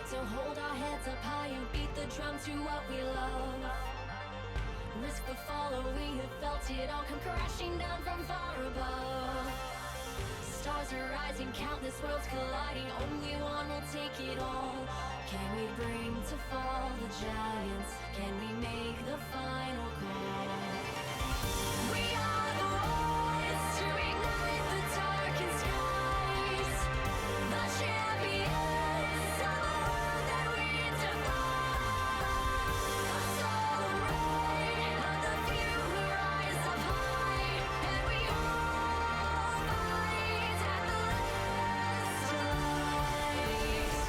to hold our heads up high and beat the drum to what we love. Risk the follow, we have felt it all come crashing down from far above. Stars are rising, countless worlds colliding, only one will take it all. Can we bring to fall the giants? Can we make the final call? We are the ones to ignite the darkened skies, the champions of the world that we defy. A solo ride of the few who rise up high, and we all fight at the last light.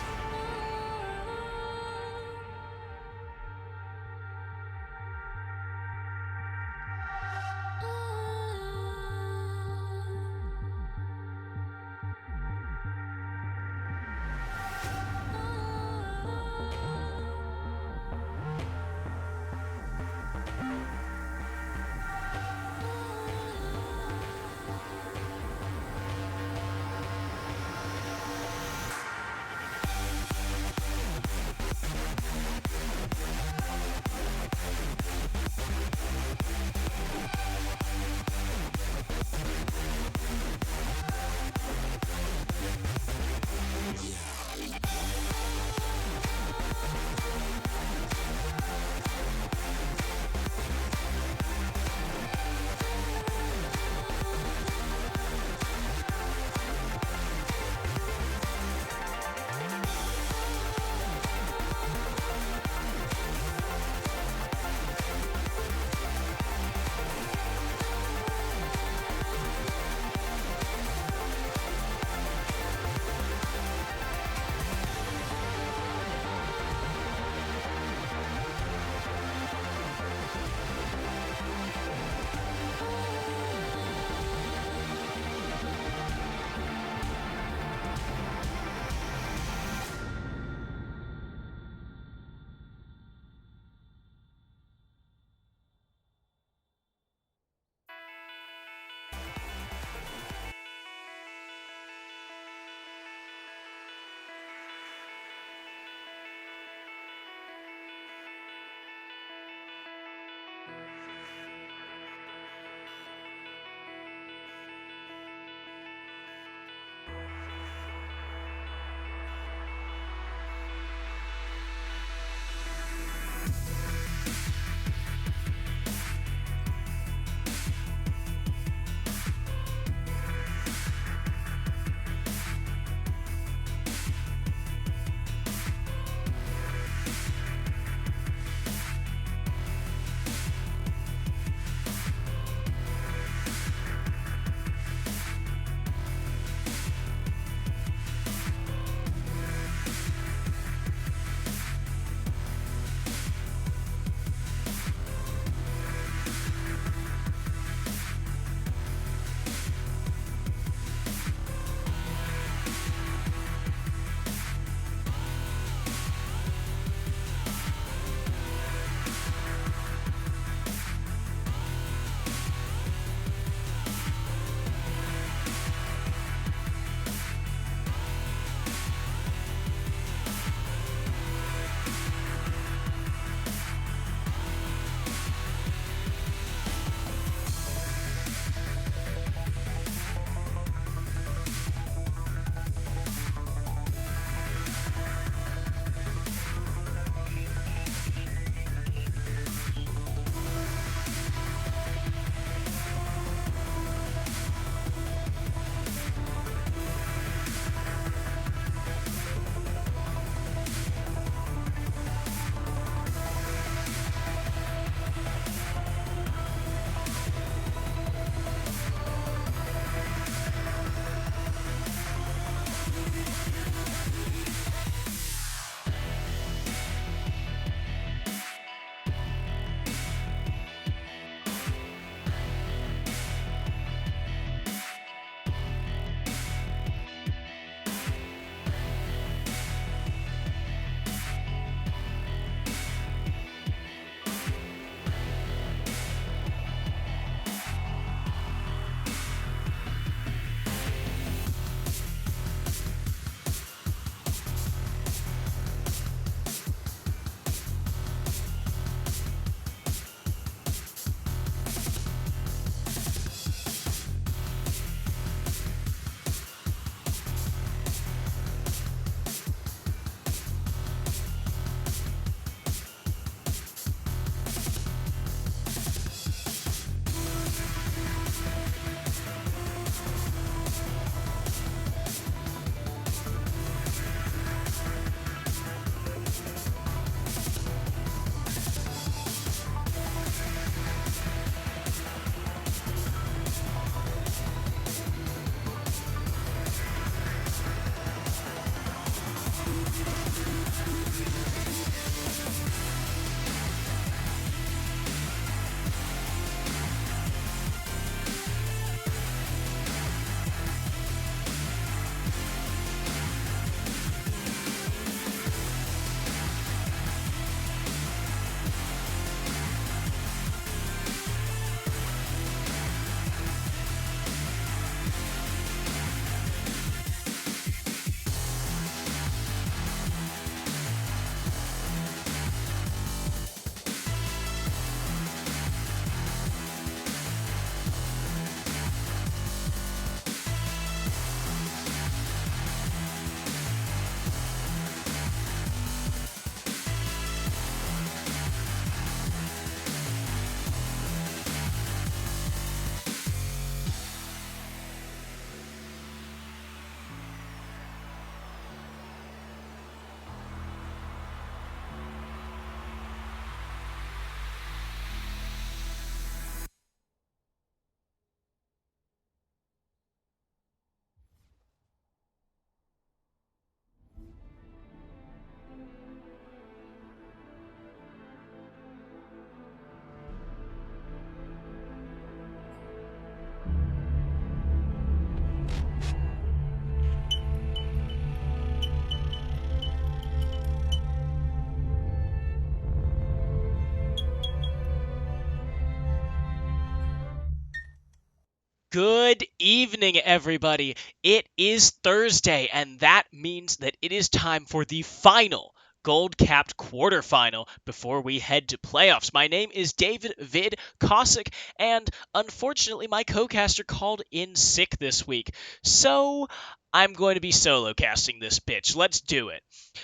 Good evening, everybody. It is Thursday, and that means that it is time for the final gold-capped quarterfinal before we head to playoffs. My name is David Vid Cossack, and unfortunately, my co-caster called in sick this week, so I'm going to be solo casting this bitch. Let's do it.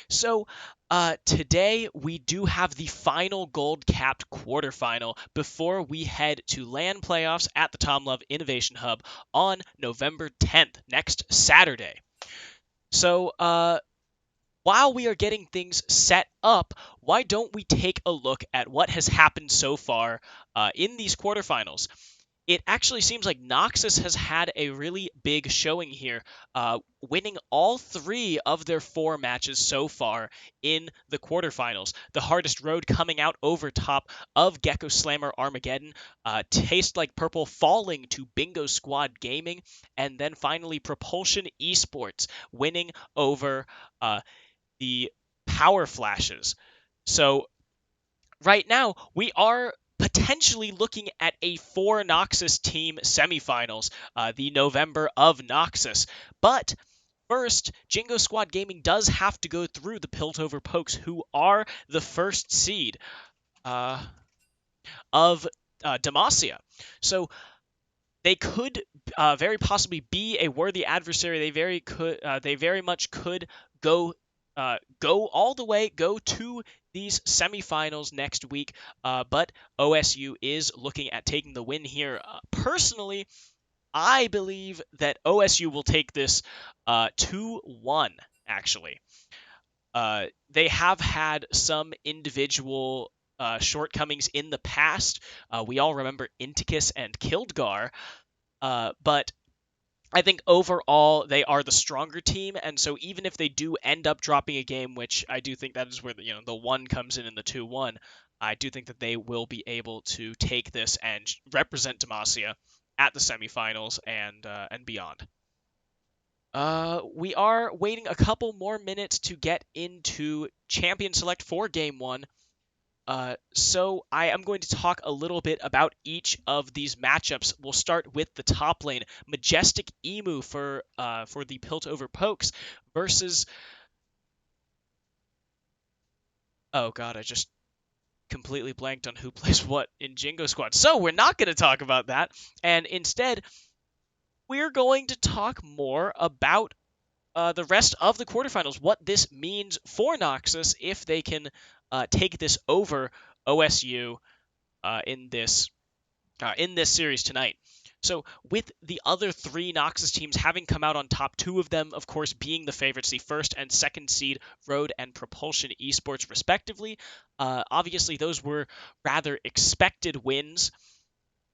So, today we do have the final gold-capped quarterfinal before we head to LAN playoffs at the Tom Love Innovation Hub on November 10th, next Saturday. So, while we are getting things set up, why don't we take a look at what has happened so far in these quarterfinals? It actually seems like Noxus has had a really big showing here, winning all 3 of their 4 matches so far in the quarterfinals. The hardest road coming out over top of Gecko Slammer Armageddon, Taste Like Purple falling to Bingo Squad Gaming, and then finally Propulsion Esports winning over the Power Flashes. So right now, we are potentially looking at a 4 Noxus team semifinals, the November of Noxus. But first, Jingo Squad Gaming does have to go through the Piltover Pokes, who are the first seed of Demacia. So they could very possibly be a worthy adversary. They very much could go all the way, go to these semifinals next week. But OSU is looking at taking the win here. Personally, I believe that OSU will take this 2-1. Actually, they have had some individual shortcomings in the past. We all remember Inticus and Kildgar. But I think overall they are the stronger team, and so even if they do end up dropping a game, which I do think that is where the 1 comes in the 2-1, I do think that they will be able to take this and represent Demacia at the semifinals and beyond. We are waiting a couple more minutes to get into Champion Select for Game 1. So I am going to talk a little bit about each of these matchups. We'll start with the top lane, Majestic Emu for the Piltover Pokes versus. Oh god, I just completely blanked on who plays what in Jingo Squad. So we're not going to talk about that, and instead we're going to talk more about the rest of the quarterfinals, what this means for Noxus if they can take this over OSU in this series tonight. So with the other 3 Noxus teams having come out on top, 2 of them, of course, being the favorites, the first and second seed Road and Propulsion Esports, respectively. Obviously, those were rather expected wins,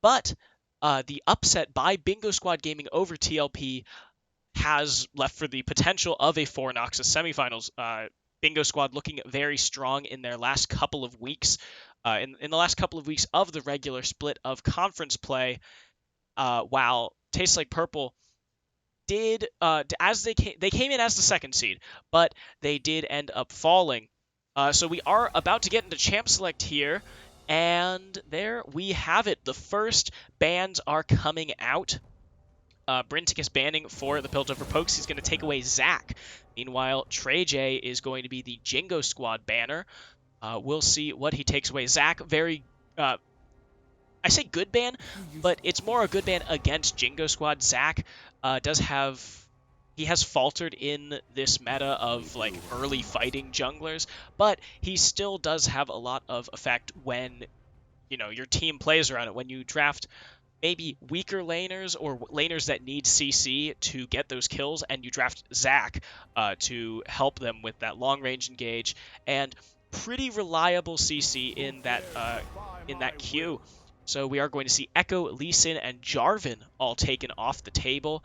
but the upset by Bingo Squad Gaming over TLP has left for the potential of a 4 Noxus semifinals. Bingo Squad looking very strong in their last couple of weeks. In the last couple of weeks of the regular split of conference play, while Tastes Like Purple did, as they came in as the second seed, but they did end up falling. So we are about to get into Champ Select here, and there we have it. The first bans are coming out. Brinticus banning for the Piltover Pokes. He's going to take away Zach. Meanwhile, Trey J is going to be the Jingo Squad banner. We'll see what he takes away. Zach, very, I say good ban, but it's more a good ban against Jingo Squad. Zach he has faltered in this meta of like early fighting junglers, but he still does have a lot of effect when your team plays around it. When you draft maybe weaker laners or laners that need CC to get those kills, and you draft Zac to help them with that long-range engage and pretty reliable CC in that queue. So we are going to see Echo, Lee Sin, and Jarvan all taken off the table.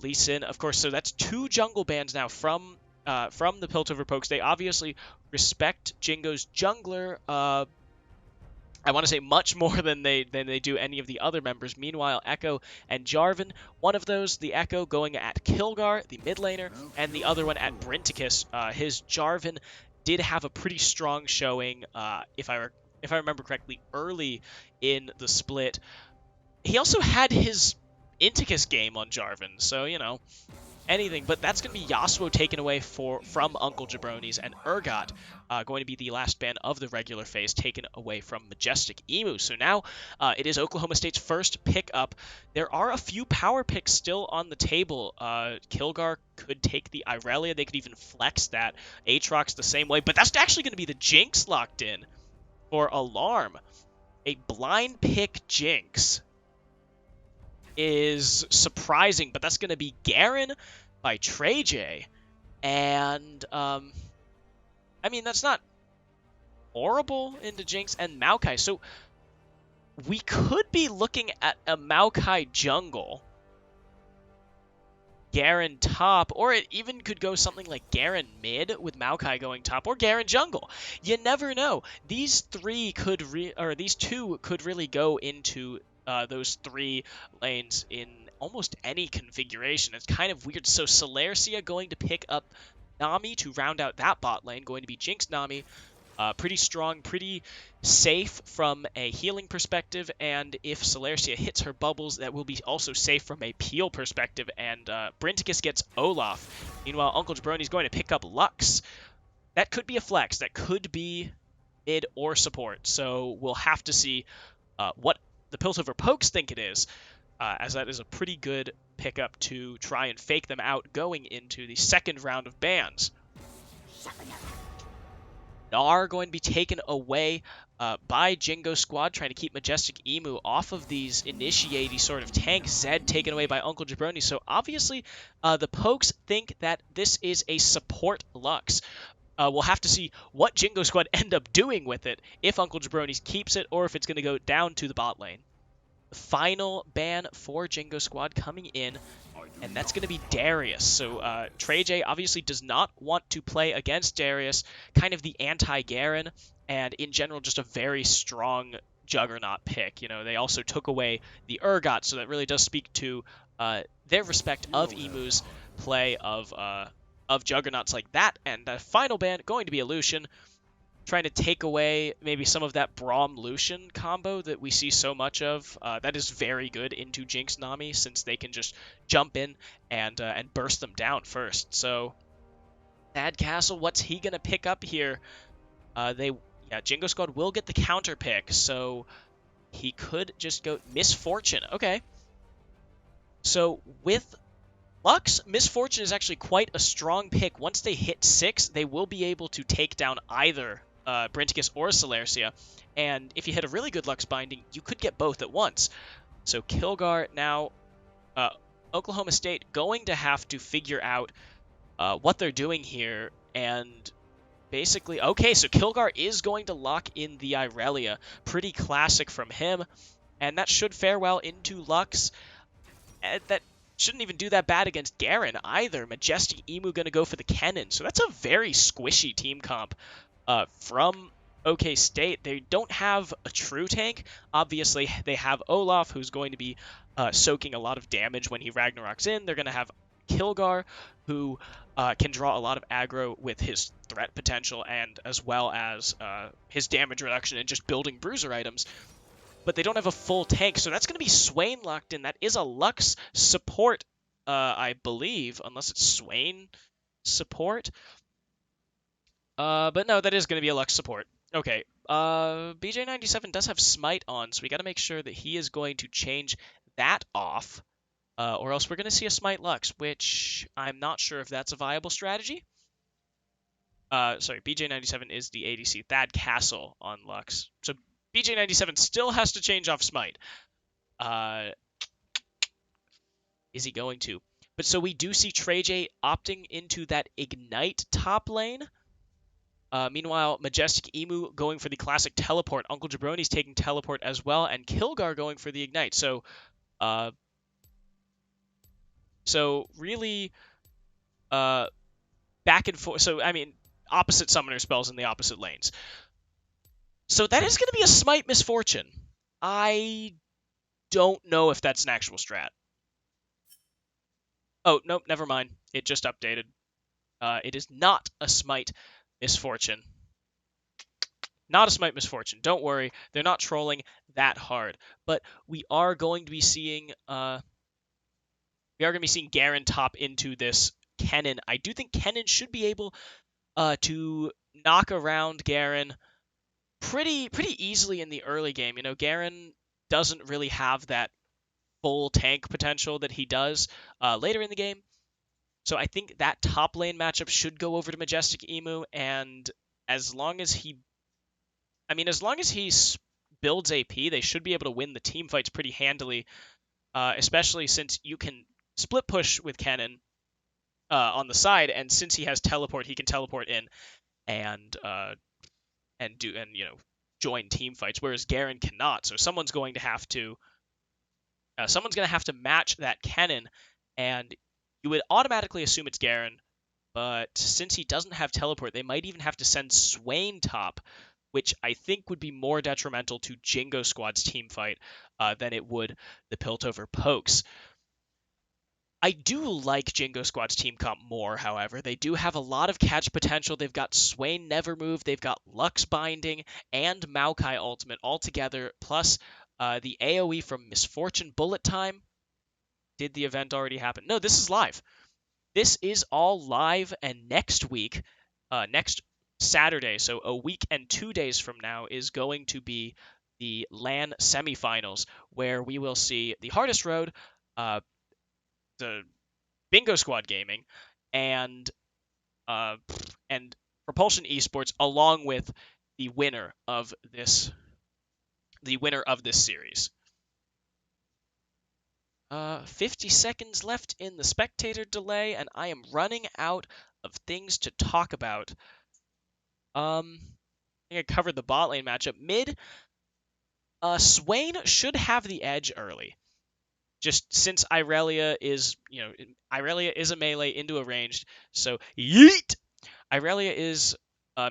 Lee Sin, of course, so that's 2 jungle bans now from the Piltover Pokes. They obviously respect Jingo's jungler. I want to say much more than they do any of the other members. Meanwhile, Echo and Jarvan, one of those, the Echo going at Kildgar, the mid laner, and the other one at Brinticus. His Jarvan did have a pretty strong showing, if I remember correctly, early in the split. He also had his Inticus game on Jarvan, so, anything. But that's going to be Yasuo taken away from Uncle Jabroni's, and Urgot going to be the last ban of the regular phase taken away from Majestic Emu. So now it is Oklahoma State's first pick up. There are a few power picks still on the table. Kilgar could take the Irelia. They could even flex that. Aatrox the same way. But that's actually going to be the Jinx locked in for Alarm. A blind pick Jinx is surprising, but that's going to be Garen by TreyJ. And, that's not horrible into Jinx and Maokai. So we could be looking at a Maokai jungle, Garen top, or it even could go something like Garen mid with Maokai going top, or Garen jungle. You never know. These two could really go into those 3 lanes in almost any configuration. It's kind of weird. So Celercia going to pick up Nami to round out that bot lane, going to be Jinx Nami. Pretty strong, pretty safe from a healing perspective, and if Celercia hits her bubbles, that will be also safe from a peel perspective, and Brinticus gets Olaf. Meanwhile, Uncle Jabroni's going to pick up Lux. That could be a flex. That could be mid or support, so we'll have to see what the Piltover Pokes think it is, as that is a pretty good pickup to try and fake them out going into the second round of bans. Are going to be taken away by Jingo Squad, trying to keep Majestic Emu off of these initiate sort of tanks. Zed taken away by Uncle Jabroni. So obviously, the Pokes think that this is a support Lux. We'll have to see what Jingo Squad end up doing with it, if Uncle Jabroni keeps it, or if it's going to go down to the bot lane. Final ban for Jingo Squad coming in, and that's going to be Darius. So TreyJ obviously does not want to play against Darius, kind of the anti-Garen, and in general just a very strong Juggernaut pick. They also took away the Urgot, so that really does speak to their respect of Emu's play of Juggernauts like that. And the final ban going to be a Lucian, trying to take away maybe some of that Braum-Lucian combo that we see so much of. That is very good into Jinx Nami, since they can just jump in and burst them down first. So, Thad Castle, what's he going to pick up here? Jingo Squad will get the counter pick, so he could just go Misfortune. Okay. So, with Lux, Misfortune is actually quite a strong pick. Once they hit 6, they will be able to take down either Brinticus or Celercia, and if you hit a really good Lux binding, you could get both at once. So Kilgar now, Oklahoma State going to have to figure out what they're doing here, and basically, okay, so Kilgar is going to lock in the Irelia. Pretty classic from him, and that should fare well into Lux. That shouldn't even do that bad against Garen either. Majestic Emu going to go for the Kennen, so that's a very squishy team comp from OK State. They don't have a true tank. Obviously, they have Olaf, who's going to be soaking a lot of damage when he Ragnaroks in. They're going to have Kilgar, who can draw a lot of aggro with his threat potential, and as well as his damage reduction and just building bruiser items. But they don't have a full tank, so that's going to be Swain locked in. That is a Lux support, I believe, unless it's Swain support. But no, that is going to be a Lux support. Okay, BJ97 does have Smite on, so we got to make sure that he is going to change that off, or else we're going to see a Smite Lux, which I'm not sure if that's a viable strategy. Sorry, BJ97 is the ADC. Thad Castle on Lux. So BJ97 still has to change off Smite. Is he going to? But so we do see TreyJ opting into that Ignite top lane. Meanwhile, Majestic Emu going for the classic teleport. Uncle Jabroni's taking teleport as well, and Kilgar going for the Ignite. So really, back and forth. So, opposite summoner spells in the opposite lanes. So that is going to be a Smite Misfortune. I don't know if that's an actual strat. Oh, nope, never mind. It just updated. It is not a Smite Misfortune. Not a Smite Misfortune. Don't worry. They're not trolling that hard. But we are going to be seeing we are going to be seeing Garen top into this Kennen. I do think Kennen should be able to knock around Garen pretty easily in the early game. You know, Garen doesn't really have that full tank potential that he does later in the game. So I think that top lane matchup should go over to Majestic Emu, and as long as he, as long as he builds AP, they should be able to win the team fights pretty handily, especially since you can split push with Kennen on the side, and since he has teleport, he can teleport in and join team fights, whereas Garen cannot. So someone's going to have to match that Kennen, and you would automatically assume it's Garen, but since he doesn't have teleport, they might even have to send Swain top, which I think would be more detrimental to Jingo Squad's team fight than it would the Piltover Pokes. I do like Jingo Squad's team comp more, however. They do have a lot of catch potential. They've got Swain Never Move, they've got Lux Binding, and Maokai Ultimate all together, plus the AoE from Misfortune Bullet Time. Did the event already happen? No, this is live. This is all live, and next week, next Saturday, so a week and 2 days from now, is going to be the LAN semifinals, where we will see the Hardest Road, the Bingo Squad Gaming, and uh, and Propulsion Esports, along with the winner of this series. 50 seconds left in the spectator delay, and I am running out of things to talk about. I think I covered the bot lane matchup. Mid, Swain should have the edge early. Just since Irelia is a melee into a ranged, so yeet! Irelia is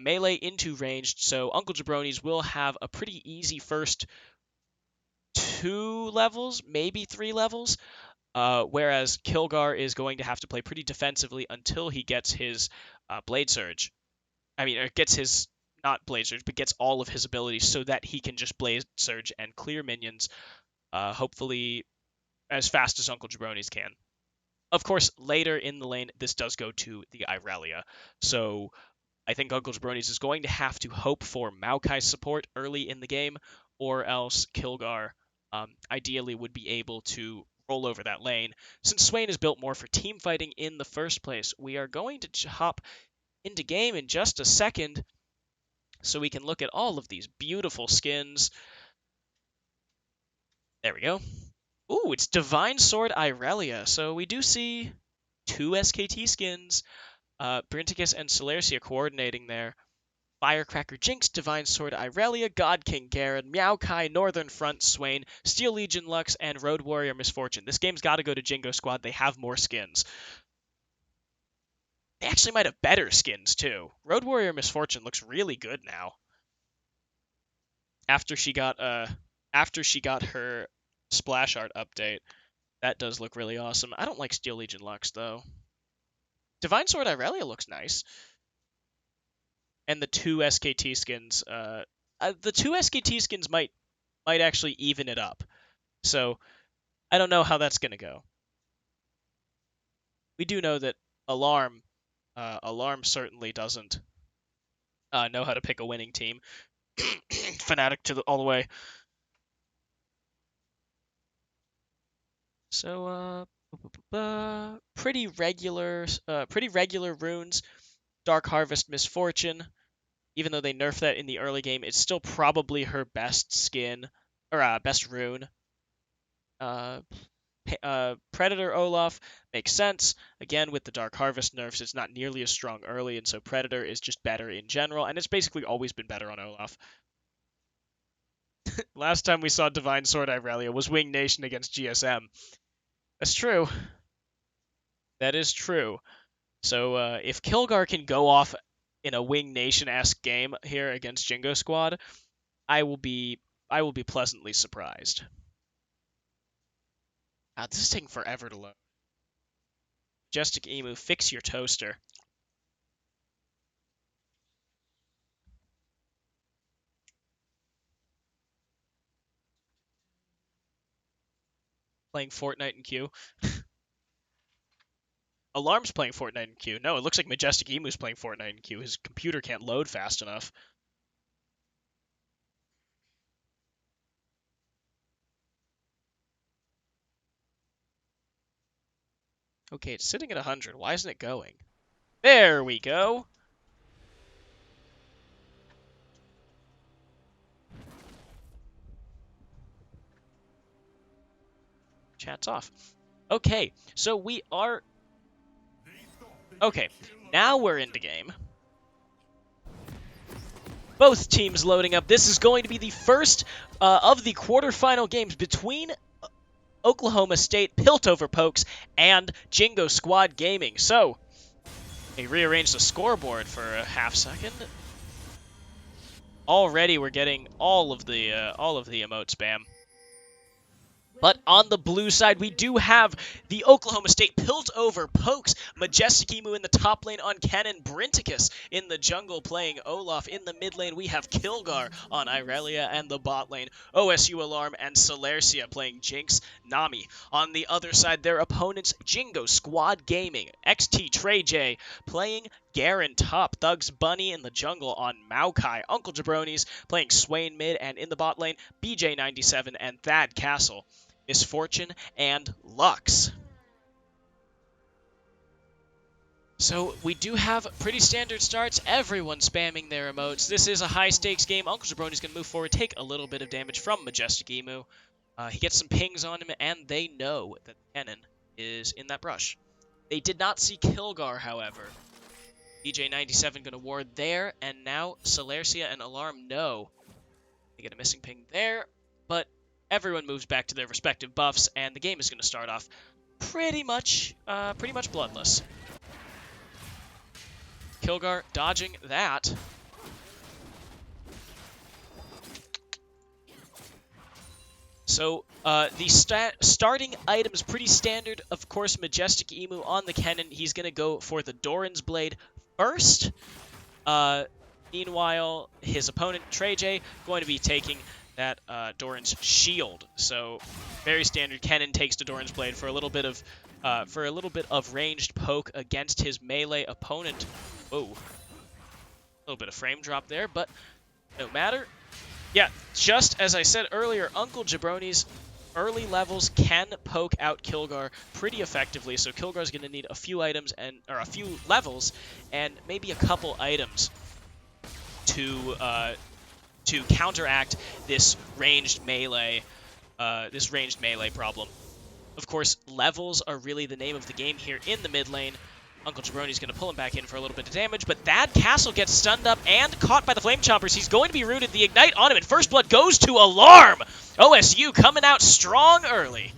melee into ranged, so Uncle Jabronis will have a pretty easy first 2 levels, maybe 3 levels, whereas Kilgar is going to have to play pretty defensively until he gets his Blade Surge. Or gets his, not Blade Surge, but gets all of his abilities so that he can just Blade Surge and clear minions, hopefully as fast as Uncle Jabronis can. Of course, later in the lane, this does go to the Irelia, so I think Uncle Jabronis is going to have to hope for Maokai support early in the game, or else Kilgar ideally would be able to roll over that lane. Since Swain is built more for team fighting in the first place, we are going to hop into game in just a second so we can look at all of these beautiful skins. There we go. Ooh, it's Divine Sword Irelia. So we do see 2 SKT skins. Brinticus and Celercia coordinating there. Firecracker Jinx, Divine Sword Irelia, God King Garen, Maokai, Northern Front Swain, Steel Legion Lux, and Road Warrior Misfortune. This game's got to go to Jingo Squad. They have more skins. They actually might have better skins, too. Road Warrior Misfortune looks really good now. After she got her splash art update, that does look really awesome. I don't like Steel Legion Lux, though. Divine Sword Irelia looks nice. And the 2 SKT skins, might actually even it up. So I don't know how that's gonna go. We do know that Alarm certainly doesn't know how to pick a winning team. Fnatic all the way. So pretty regular runes. Dark Harvest Misfortune. Even though they nerfed that in the early game, it's still probably her best skin or best rune. Predator Olaf makes sense. Again, with the Dark Harvest nerfs, it's not nearly as strong early, and so Predator is just better in general, and it's basically always been better on Olaf. Last time we saw Divine Sword Irelia was Wing Nation against GSM. That's true. That is true. So if Kilgar can go off in a Wing Nation-esque game here against Jingo Squad, I will be pleasantly surprised. This is taking forever to load. Majestic Emu, fix your toaster. Playing Fortnite in queue. Alarm's playing Fortnite in queue. No, it looks like Majestic Emu's playing Fortnite in queue. His computer can't load fast enough. Okay, it's sitting at 100. Why isn't it going? There we go. Chat's off. Okay, so we are... Okay, now we're into game. Both teams loading up. This is going to be the first of the quarterfinal games between Oklahoma State Piltover Pokes and Jingo Squad Gaming. So, they rearranged the scoreboard for a half second. Already we're getting all of the emote spam. But on the blue side, we do have the Oklahoma State Piltover Pokes, Majestic Emu in the top lane on Cannon, Brinticus in the jungle playing Olaf. In the mid lane, we have Kilgar on Irelia, and the bot lane, OSU Alarm and Celercia playing Jinx, Nami. On the other side, their opponents, Jingo Squad Gaming, XT Trey J playing Garen top, Thugs Bunny in the jungle on Maokai, Uncle Jabronis playing Swain mid, and in the bot lane, BJ97 and Thad Castle. Misfortune, and Lux. So we do have pretty standard starts. Everyone spamming their emotes. This is a high-stakes game. Uncle Jabroni's going to move forward, take a little bit of damage from Majestic Emu. He gets some pings on him, and they know that Cannon is in that brush. They did not see Kilgar, however. DJ97 going to ward there, and now Celercia and Alarm know. They get a missing ping there, but everyone moves back to their respective buffs, and the game is going to start off pretty much bloodless. Kilgar dodging that. So the starting items pretty standard. Of course, Majestic Emu on the cannon. He's going to go for the Doran's Blade first. Meanwhile, his opponent Trey J going to be taking that Doran's Shield. So very standard. Cannon takes the Doran's Blade for a little bit of ranged poke against his melee opponent. Whoa, a little bit of frame drop there, but no matter. Yeah, just as I said earlier, Uncle Jabroni's early levels can poke out Kilgar pretty effectively. So Kilgar's going to need a few items or a few levels and maybe a couple items to counteract this ranged melee problem. Of course, levels are really the name of the game here in the mid lane. Uncle Jabroni's going to pull him back in for a little bit of damage, but Thad Castle gets stunned up and caught by the Flame Choppers. He's going to be rooted. The Ignite on him, and First Blood goes to Alarm! OSU coming out strong early.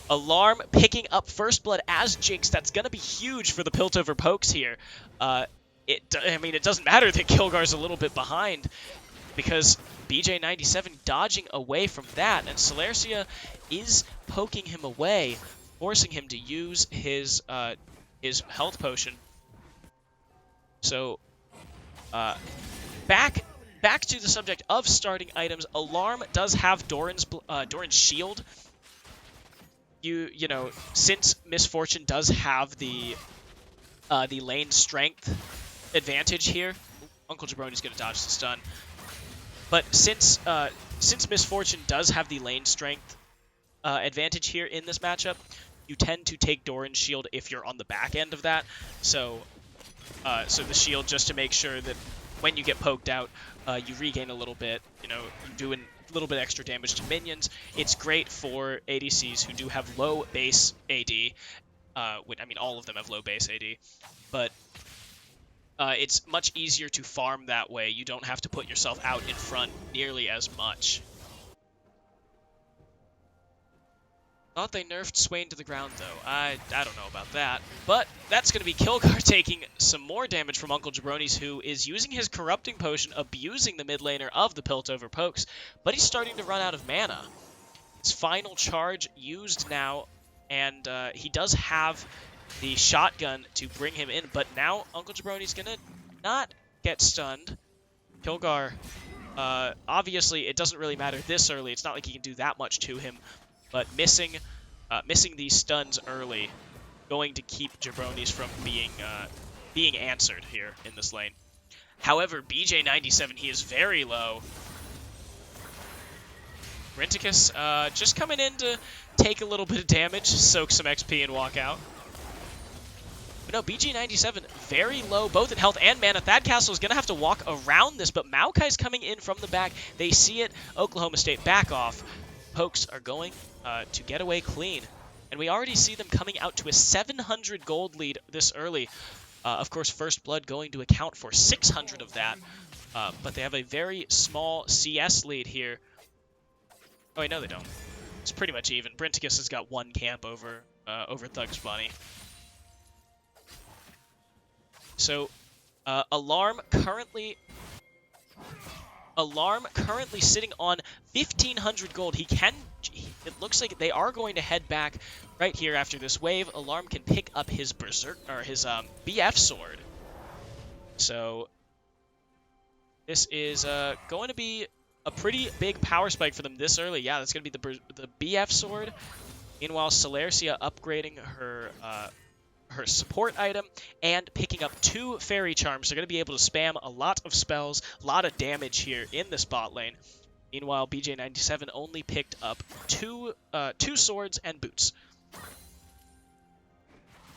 Alarm picking up First Blood as Jinx. That's going to be huge for the Piltover Pokes here. It doesn't matter that Kilgar's a little bit behind, because BJ97 dodging away from that, and Celercia is poking him away, forcing him to use his health potion. So, back to the subject of starting items. Alarm does have Doran's Shield. You know, since Misfortune does have the lane strength advantage here, Uncle Jabroni's going to dodge the stun. But since Misfortune does have the lane strength advantage here in this matchup, you tend to take Doran's Shield if you're on the back end of that. So the shield, just to make sure that when you get poked out, you regain a little bit. You know, you do a little bit extra damage to minions. It's great for ADCs who do have low base AD. All of them have low base AD, but it's much easier to farm that way. You don't have to put yourself out in front nearly as much. Thought they nerfed Swain to the ground, though. I don't know about that. But that's going to be Kilgar taking some more damage from Uncle Jabroni's, who is using his Corrupting Potion, abusing the mid laner of the Piltover Pokes. But he's starting to run out of mana. His final charge used now, and he does have the shotgun to bring him in. But now Uncle Jabroni's going to not get stunned. Kilgar, obviously, it doesn't really matter this early. It's not like he can do that much to him. But missing these stuns early going to keep Jabronis from being answered here in this lane. However, BJ97, he is very low. Brinticus just coming in to take a little bit of damage, soak some XP, and walk out. But no, BG97, very low, both in health and mana. Thad Castle is going to have to walk around this, but Maokai's coming in from the back. They see it. Oklahoma State back off. Pokes are going to get away clean. And we already see them coming out to a 700 gold lead this early. Of course, First Blood going to account for 600 of that. But they have a very small CS lead here. Oh, wait, no, they don't. It's pretty much even. Brinticus has got one camp over Thug's Bunny. So, Alarm currently sitting on 1,500 gold. It looks like they are going to head back right here after this wave. Alarm can pick up his Berserk, or his BF sword. So, this is going to be a pretty big power spike for them this early. Yeah, that's going to be the BF sword. Meanwhile, Celercia upgrading her support item and picking up 2 fairy charms. They're going to be able to spam a lot of spells, a lot of damage here in this bot lane. Meanwhile, BJ97 only picked up two swords and boots.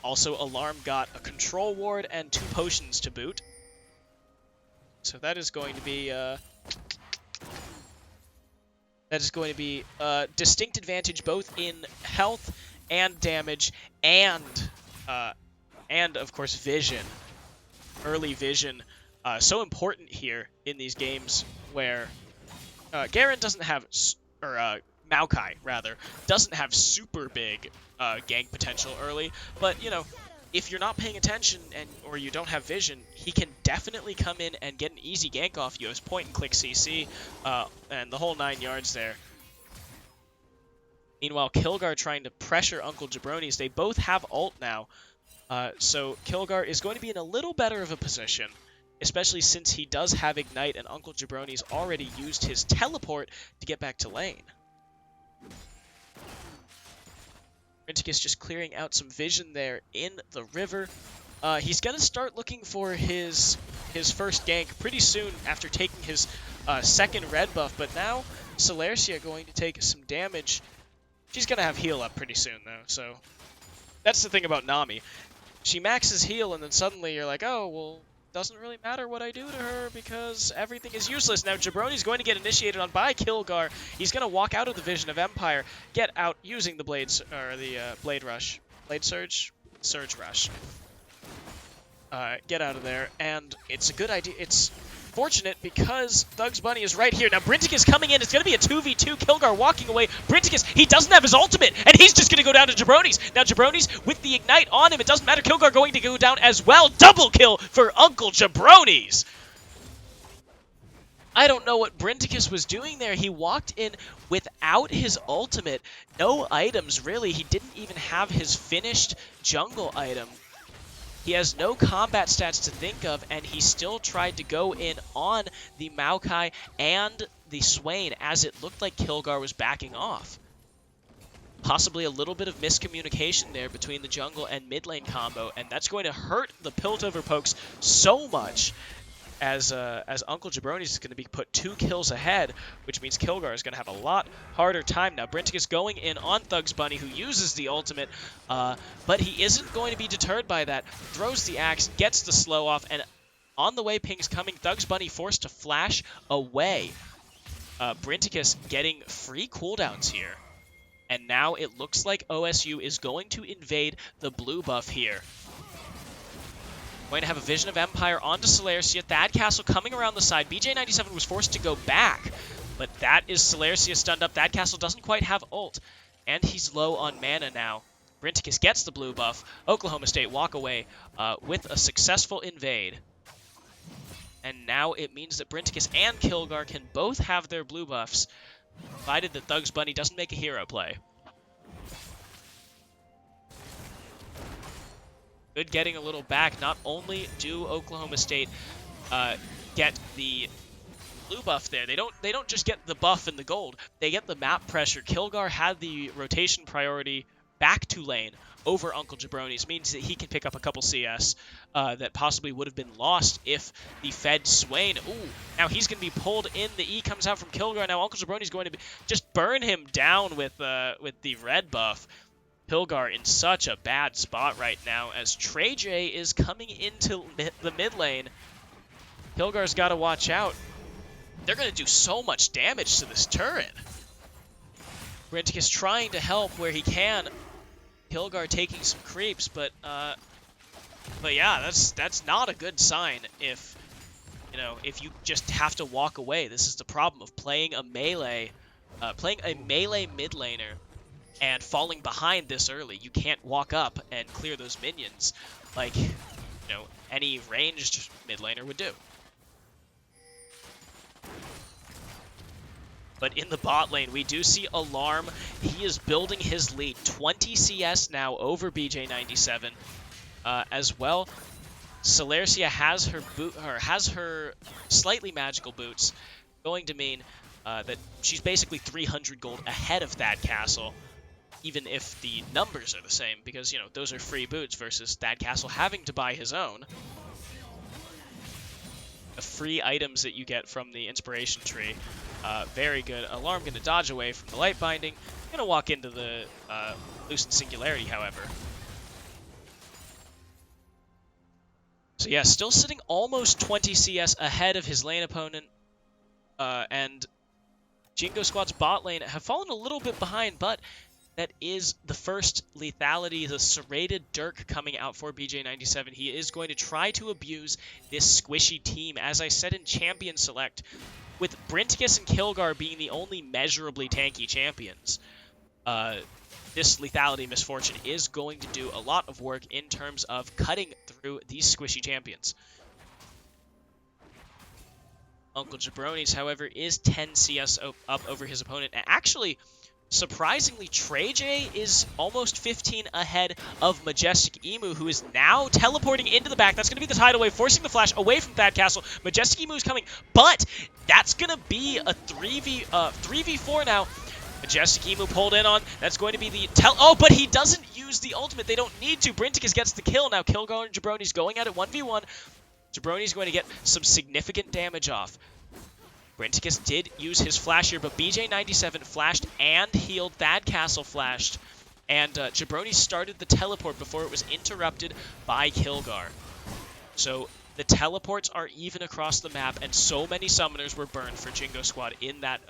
Also, Alarm got a control ward and 2 potions to boot. So that is going to be a distinct advantage both in health and damage and of course vision. Early vision, so important here in these games where Garen doesn't have, or Maokai rather, doesn't have super big gank potential early, but you know, if you're not paying attention or you don't have vision, he can definitely come in and get an easy gank off you as point and click CC and the whole 9 yards there. Meanwhile, Kilgar trying to pressure Uncle Jabronis. They both have ult now. So Kilgar is going to be in a little better of a position, especially since he does have Ignite and Uncle Jabronis already used his teleport to get back to lane. Brinticus just clearing out some vision there in the river. He's going to start looking for his first gank pretty soon after taking his second red buff, but now Celercia going to take some damage. She's going to have heal up pretty soon, though, so that's the thing about Nami. She maxes heal, and then suddenly you're like, oh, well, doesn't really matter what I do to her because everything is useless. Now, Jabroni's going to get initiated on by Kilgar. He's going to walk out of the Vision of Empire, get out using the Blade Rush. Blade Surge? Surge Rush. Get out of there, and it's a good idea. It's fortunate because Thug's Bunny is right here. Now Brinticus coming in. It's going to be a 2v2. Kilgar walking away. Brinticus, he doesn't have his ultimate, and he's just going to go down to Jabronis. Now Jabronis with the Ignite on him. It doesn't matter. Kilgar going to go down as well. Double kill for Uncle Jabronis. I don't know what Brinticus was doing there. He walked in without his ultimate. No items, really. He didn't even have his finished jungle item. He has no combat stats to think of, and he still tried to go in on the Maokai and the Swain as it looked like Kilgar was backing off. Possibly a little bit of miscommunication there between the jungle and mid lane combo, and that's going to hurt the Piltover pokes so much as Uncle Jabronis is going to be put 2 kills ahead, which means Kilgar is going to have a lot harder time. Now, Brinticus going in on Thug's Bunny, who uses the ultimate, but he isn't going to be deterred by that. Throws the axe, gets the slow off, and on the way ping's coming. Thug's Bunny forced to flash away. Brinticus getting free cooldowns here. And now it looks like OSU is going to invade the blue buff here. Going to have a Vision of Empire onto Celercia. Thad Castle coming around the side. BJ97 was forced to go back, but that is Celercia stunned up. Thad Castle doesn't quite have ult, and he's low on mana now. Brinticus gets the blue buff. Oklahoma State walk away with a successful invade. And now it means that Brinticus and Kilgar can both have their blue buffs, provided that Thug's Bunny doesn't make a hero play. Good getting a little back. Not only do Oklahoma State get the blue buff there, they don't just get the buff and the gold. They get the map pressure. Kilgar had the rotation priority back to lane over Uncle Jabroni's means that he can pick up a couple CS that possibly would have been lost if the Fed Swain. Ooh, now he's going to be pulled in. The E comes out from Kilgar. Now Uncle Jabroni's going to just burn him down with the red buff. Pilgar in such a bad spot right now as Trey J is coming into the mid lane. Pilgar's got to watch out. They're going to do so much damage to this turret. Brenticus trying to help where he can. Pilgar taking some creeps, but yeah, that's not a good sign if you just have to walk away. This is the problem of playing a melee mid laner and falling behind this early. You can't walk up and clear those minions like any ranged mid laner would do. But in the bot lane, we do see Alarm. He is building his lead. 20 CS now over BJ97. As well, Celercia has her slightly magical boots, going to mean that she's basically 300 gold ahead of Thad Castle, even if the numbers are the same, because those are free boots versus Thad Castle having to buy his own. The free items that you get from the inspiration tree. Very good. Alarm going to dodge away from the light binding. Going to walk into the Lucent Singularity, however. So yeah, still sitting almost 20 CS ahead of his lane opponent. And Jingo Squad's bot lane have fallen a little bit behind, but that is the first lethality, the serrated Dirk coming out for BJ97. He is going to try to abuse this squishy team, as I said in Champion Select, with Brenticus and Kilgar being the only measurably tanky champions. This lethality misfortune is going to do a lot of work in terms of cutting through these squishy champions. Uncle Jabroni's, however, is 10 CS up over his opponent. And actually, surprisingly, Trey J is almost 15 ahead of Majestic Emu, who is now teleporting into the back. That's going to be the tidal wave, forcing the flash away from Thad Castle. Majestic Emu is coming, but that's going to be a 3v4 now. Majestic Emu pulled in on. That's going to be the oh, but he doesn't use the ultimate. They don't need to. Brenticus gets the kill. Now Kilgar and Jabroni's going at it 1v1. Jabroni's going to get some significant damage off. Brenticus did use his flash here, but BJ97 flashed and healed. Thad Castle flashed. And Jabroni started the teleport before it was interrupted by Kilgar. So the teleports are even across the map, and so many summoners were burned for Jingo Squad in that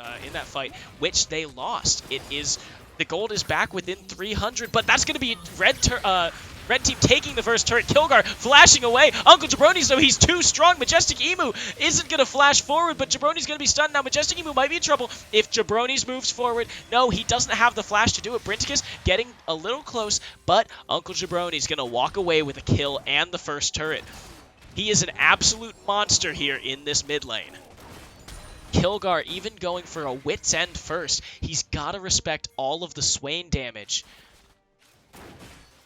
fight, which they lost. The gold is back within 300, but that's going to be red team taking the first turret. Kilgar flashing away. Uncle Jabroni's, though, he's too strong. Majestic Emu isn't going to flash forward, but Jabroni's going to be stunned. Now, Majestic Emu might be in trouble if Jabroni's moves forward. No, he doesn't have the flash to do it. Brenticus getting a little close, but Uncle Jabroni's going to walk away with a kill and the first turret. He is an absolute monster here in this mid lane. Kilgar even going for a wit's end first. He's got to respect all of the Swain damage.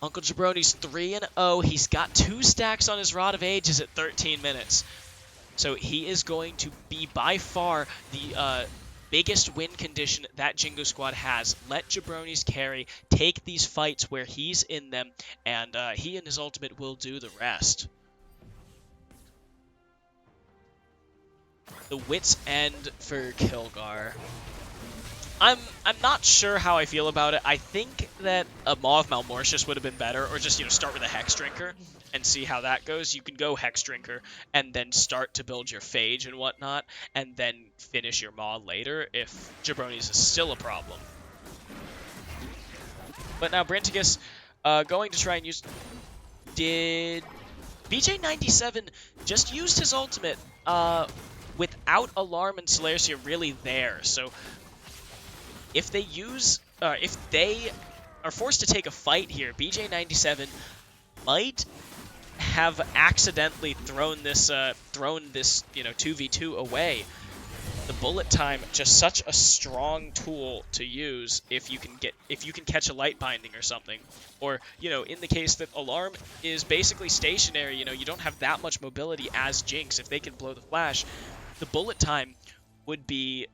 Uncle Jabroni's 3-0. He's got 2 stacks on his Rod of Ages at 13 minutes. So he is going to be by far the biggest win condition that Jingo Squad has. Let Jabroni's carry, take these fights where he's in them, and he and his ultimate will do the rest. The wit's end for Kilgar. I'm not sure how I feel about it. I think that a Maw of Malmortius would have been better, or just start with a Hex Drinker and see how that goes. You can go Hex Drinker and then start to build your Phage and whatnot, and then finish your Maw later if Jabroni's is still a problem. But now Brenticus going to try and use. Did BJ97 just used his ultimate without Alarm and Celercia really there? So if they are forced to take a fight here, BJ97 might have accidentally thrown this 2v2 away. The bullet time, just such a strong tool to use if you can catch a light binding or something. Or, in the case that Alarm is basically stationary, you don't have that much mobility as Jinx. If they can blow the flash, the bullet time would be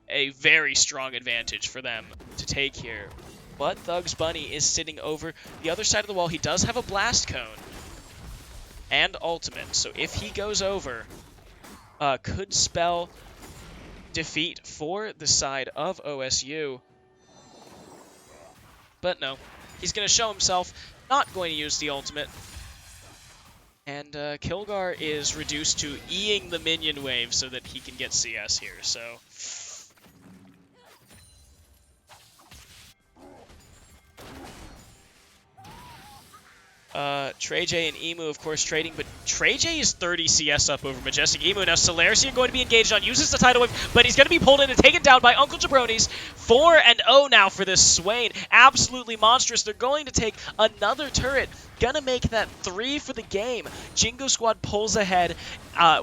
a very strong advantage for them to take here. but Thug's Bunny is sitting over the other side of the wall. He does have a Blast Cone and ultimate, so if he goes over, could spell defeat for the side of OSU. But no, he's going to show himself, not going to use the ultimate. And Kilgar is reduced to E-ing the minion wave so that he can get CS here, so... TreyJ and Emu, of course, trading, but TreyJ is 30 CS up over Majestic Emu. Now, Solarcia going to be engaged on, uses the Tidal Wave, but he's going to be pulled in and taken down by Uncle Jabronis. 4-0 now for this Swain. Absolutely monstrous. They're going to take another turret. Gonna make that 3 for the game. Jingo Squad pulls ahead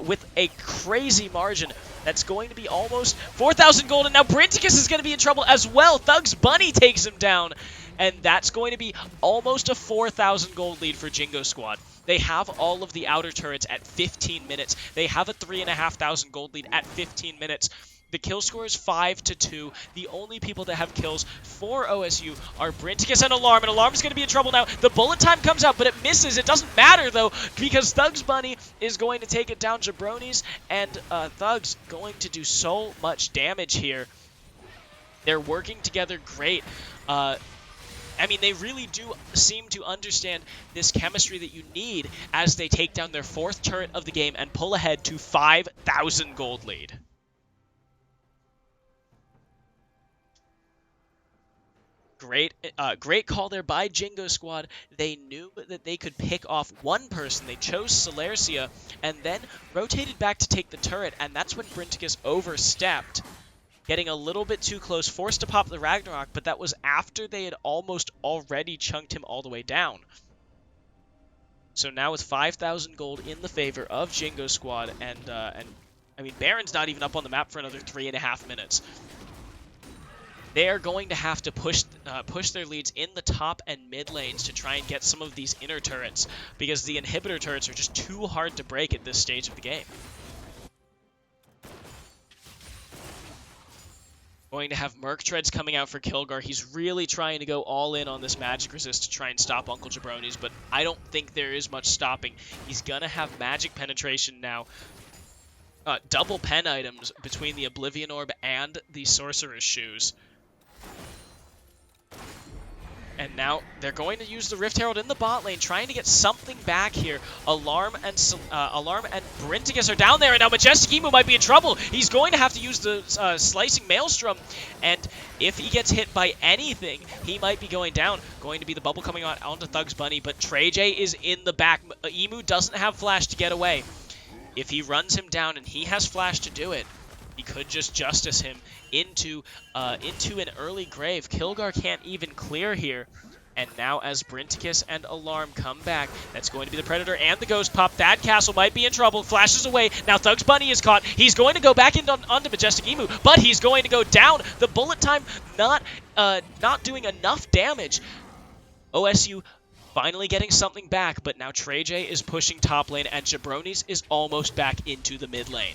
with a crazy margin. That's going to be almost 4,000 gold, and now Brinticus is going to be in trouble as well. Thug's Bunny takes him down. And that's going to be almost a 4,000 gold lead for Jingo Squad. They have all of the outer turrets at 15 minutes. They have a 3,500 gold lead at 15 minutes. The kill score is 5-2. The only people that have kills for OSU are Brinticus and Alarm, and Alarm is going to be in trouble now. The bullet time comes out, but it misses. It doesn't matter, though, because Thug's Bunny is going to take it down Jabronis, and Thug's going to do so much damage here. They're working together great. I mean, they really do seem to understand this chemistry that you need as they take down their 4th turret of the game and pull ahead to 5,000 gold lead. Great call there by Jingo Squad. They knew that they could pick off one person. They chose Solarcia and then rotated back to take the turret, and that's when Brinticus overstepped. Getting a little bit too close, forced to pop the Ragnarok, but that was after they had almost already chunked him all the way down. So now with 5,000 gold in the favor of Jingo Squad, and I mean, Baron's not even up on the map for another 3.5 minutes. They are going to have to push their leads in the top and mid lanes to try and get some of these inner turrets, because the inhibitor turrets are just too hard to break at this stage of the game. Going to have Merc Treads coming out for Kilgar. He's really trying to go all in on this magic resist to try and stop Uncle Jabronis, but I don't think there is much stopping. He's going to have magic penetration now. Double pen items between the Oblivion Orb and the Sorcerer's Shoes. And now they're going to use the Rift Herald in the bot lane, trying to get something back here. Alarm and Brinticus are down there, and now Majestic Emu might be in trouble. He's going to have to use the Slicing Maelstrom, and if he gets hit by anything, he might be going down. Going to be the bubble coming out onto Thug's Bunny, but TreyJ is in the back. Emu doesn't have flash to get away. If he runs him down and he has flash to do it, he could just justice him into an early grave. Kilgar can't even clear here. And now as Brinticus and Alarm come back, that's going to be the Predator and the Ghost Pop. Thad Castle might be in trouble. Flashes away. Now Thug's Bunny is caught. He's going to go back onto Majestic Emu, but he's going to go down. The bullet time not doing enough damage. OSU finally getting something back, but now TreyJ is pushing top lane, and Jabronis is almost back into the mid lane.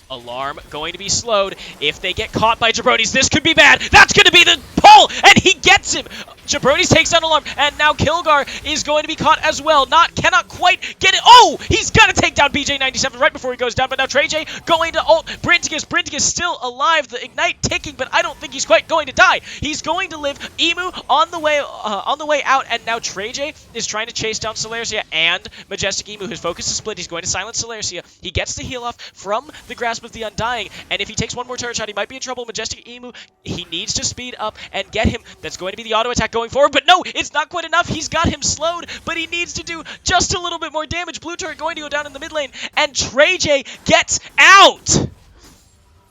Alarm going to be slowed. If they get caught by Jabronis, this could be bad. That's going to be the pull, and he gets him. Jabronis takes down Alarm, and now Kilgar is going to be caught as well. Cannot quite get it. Oh, he's got to take down BJ97 right before he goes down, but now TreyJ going to ult. Brinticus still alive. The Ignite ticking, but I don't think he's quite going to die. He's going to live. Emu on the way out, and now TreyJ is trying to chase down Solarcia and Majestic Emu. His focus is split. He's going to silence Solarcia. He gets the heal off from the Grasp of the Undying, and if he takes one more turret shot, he might be in trouble. Majestic Emu, he needs to speed up and get him. That's going to be the auto attack going forward, but no, it's not quite enough. He's got him slowed, but he needs to do just a little bit more damage. Blue turret going to go down in the mid lane, and TreyJ gets out!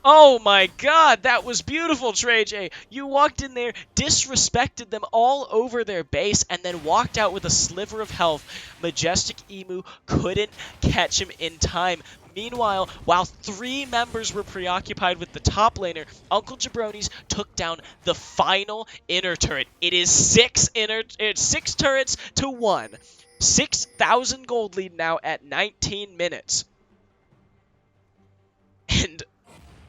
Oh my god, that was beautiful, TreyJ. You walked in there, disrespected them all over their base, and then walked out with a sliver of health. Majestic Emu couldn't catch him in time. Meanwhile, while 3 members were preoccupied with the top laner, Uncle Jabronis took down the final inner turret. It is 6 turrets to 1. 6,000 gold lead now at 19 minutes. And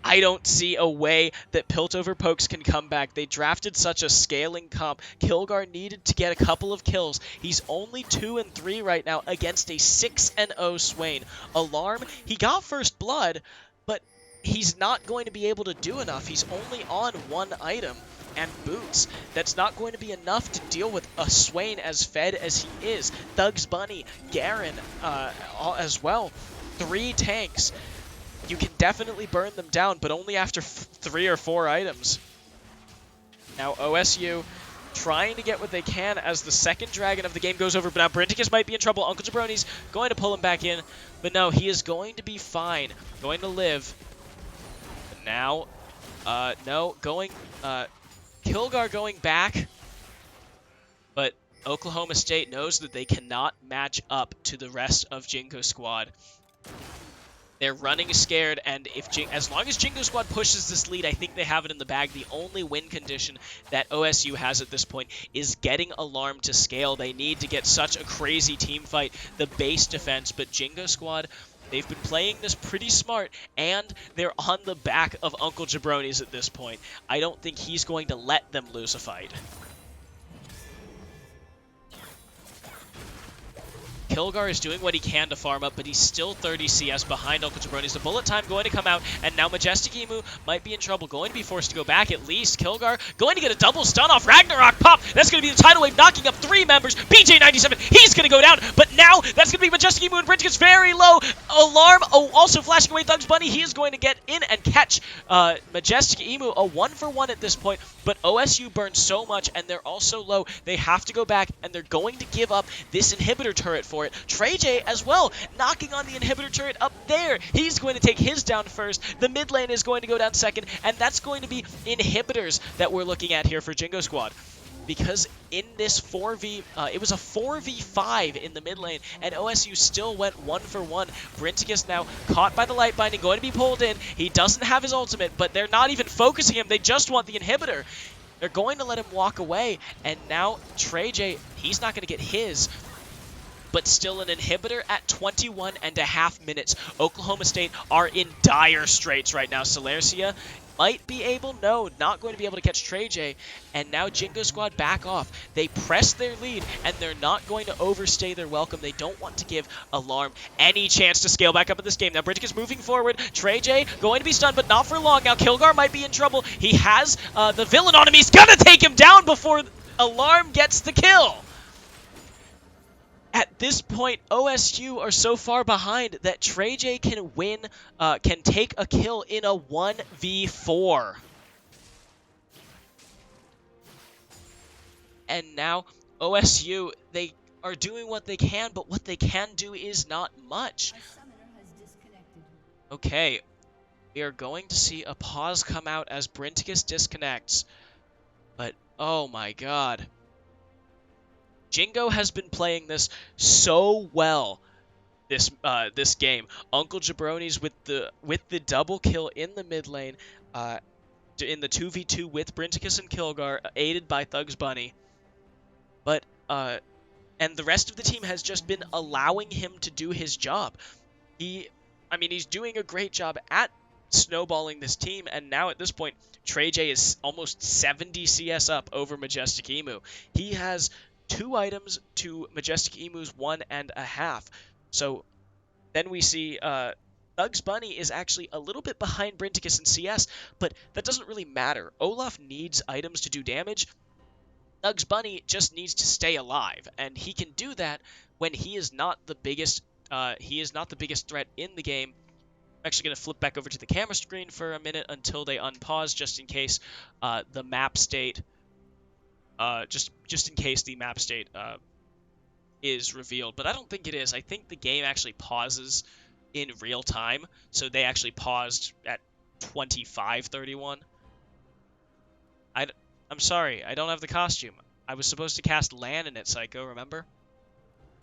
I don't see a way that Piltover Pokes can come back. They drafted such a scaling comp. Kilgar needed to get a couple of kills. He's only 2-3 right now against a 6-0 Swain. Alarm, he got first blood, but he's not going to be able to do enough. He's only on one item and boots. That's not going to be enough to deal with a Swain as fed as he is. Thugs Bunny, Garen as well. 3 tanks. You can definitely burn them down, but only after 3 or 4 items. Now OSU trying to get what they can as the second dragon of the game goes over, but now Brinticus might be in trouble. Uncle Jabroni's going to pull him back in, but no, he is going to be fine, going to live. But now, Kilgar going back, but Oklahoma State knows that they cannot match up to the rest of Jingo Squad. They're running scared, and as long as Jingo Squad pushes this lead, I think they have it in the bag. The only win condition that OSU has at this point is getting Alarm to scale. They need to get such a crazy team fight, the base defense, but Jingo Squad, they've been playing this pretty smart, and they're on the back of Uncle Jabroni's at this point. I don't think he's going to let them lose a fight. Kilgar is doing what he can to farm up, but he's still 30 CS behind Uncle Jabroni's. The bullet time going to come out, and now Majestic Emu might be in trouble, going to be forced to go back at least. Kilgar going to get a double stun off Ragnarok Pop. That's going to be the tidal wave knocking up 3 members. BJ97, he's going to go down, but now that's going to be Majestic Emu, and Bridge gets very low. Alarm, also flashing away Thugs Bunny. He is going to get in and catch Majestic Emu, a 1-for-1 at this point, but OSU burned so much, and they're also low. They have to go back, and they're going to give up this inhibitor turret for it. Trey J as well, knocking on the inhibitor turret up there. He's going to take his down first. The mid lane is going to go down second, and that's going to be inhibitors that we're looking at here for Jingo Squad. Because in this it was a 4v5 in the mid lane, and OSU still went 1-for-1. Brinticus now caught by the light binding, going to be pulled in. He doesn't have his ultimate, but they're not even focusing him. They just want the inhibitor. They're going to let him walk away, and now Trey J, he's not going to get his, but still an inhibitor at 21.5 minutes. Oklahoma State are in dire straits right now. Celercia might be able, no, not going to be able to catch Trey J, and now Jingo Squad back off. They press their lead, and they're not going to overstay their welcome. They don't want to give Alarm any chance to scale back up in this game. Now Bridget is moving forward. Trey J going to be stunned, but not for long. Now Kilgar might be in trouble. He has the villain on him. He's gonna take him down before Alarm gets the kill. At this point, OSU are so far behind that Trey J can can take a kill in a 1v4. And now OSU, they are doing what they can, but what they can do is not much. Okay, we are going to see a pause come out as Brinticus disconnects. But, oh my god. Jingo has been playing this so well this game. Uncle Jabroni's with the double kill in the mid lane, in the 2v2 with Brinticus and Kilgar, aided by Thugs Bunny. But and the rest of the team has just been allowing him to do his job. He's doing a great job at snowballing this team, and now at this point, Trey J is almost 70 CS up over Majestic Emu. He has 2 items to Majestic Emu's 1.5. So then we see Thugs Bunny is actually a little bit behind Brinticus in CS, but that doesn't really matter. Olaf needs items to do damage. Thugs Bunny just needs to stay alive, and he can do that when he is not the biggest threat in the game. I'm actually going to flip back over to the camera screen for a minute until they unpause, just in case the map state just in case the map state is revealed, but I don't think it is. I think the game actually pauses in real time, so they actually paused at 25:31. I'm sorry, I don't have the costume. I was supposed to cast Lan in it, Psycho, remember?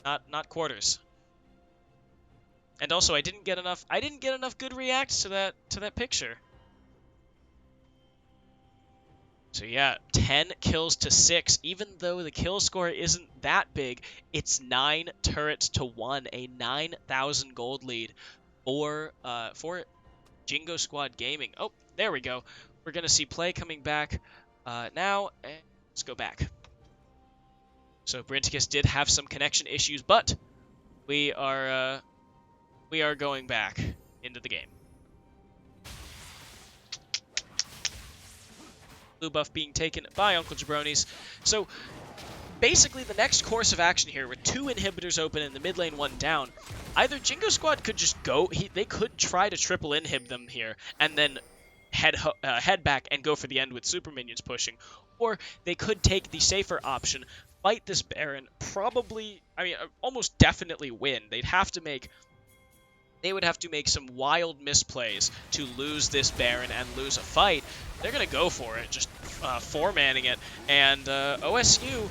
Not quarters. And also, I didn't get enough good reacts to that picture. So yeah, 10 kills to 6. Even though the kill score isn't that big, it's 9 turrets to 1, a 9,000 gold lead for Jingo Squad Gaming. Oh, there we go. We're going to see play coming back now. And let's go back. So Brinticus did have some connection issues, but we are going back into the game. Blue buff being taken by Uncle Jabronis. So basically the next course of action here with 2 inhibitors open and the mid lane 1 down, either Jingo Squad could just go, they could try to triple inhib them here and then head back and go for the end with super minions pushing, or they could take the safer option, fight this Baron, probably, almost definitely win. They would have to make some wild misplays to lose this Baron and lose a fight. They're going to go for it, just 4-manning it. And OSU,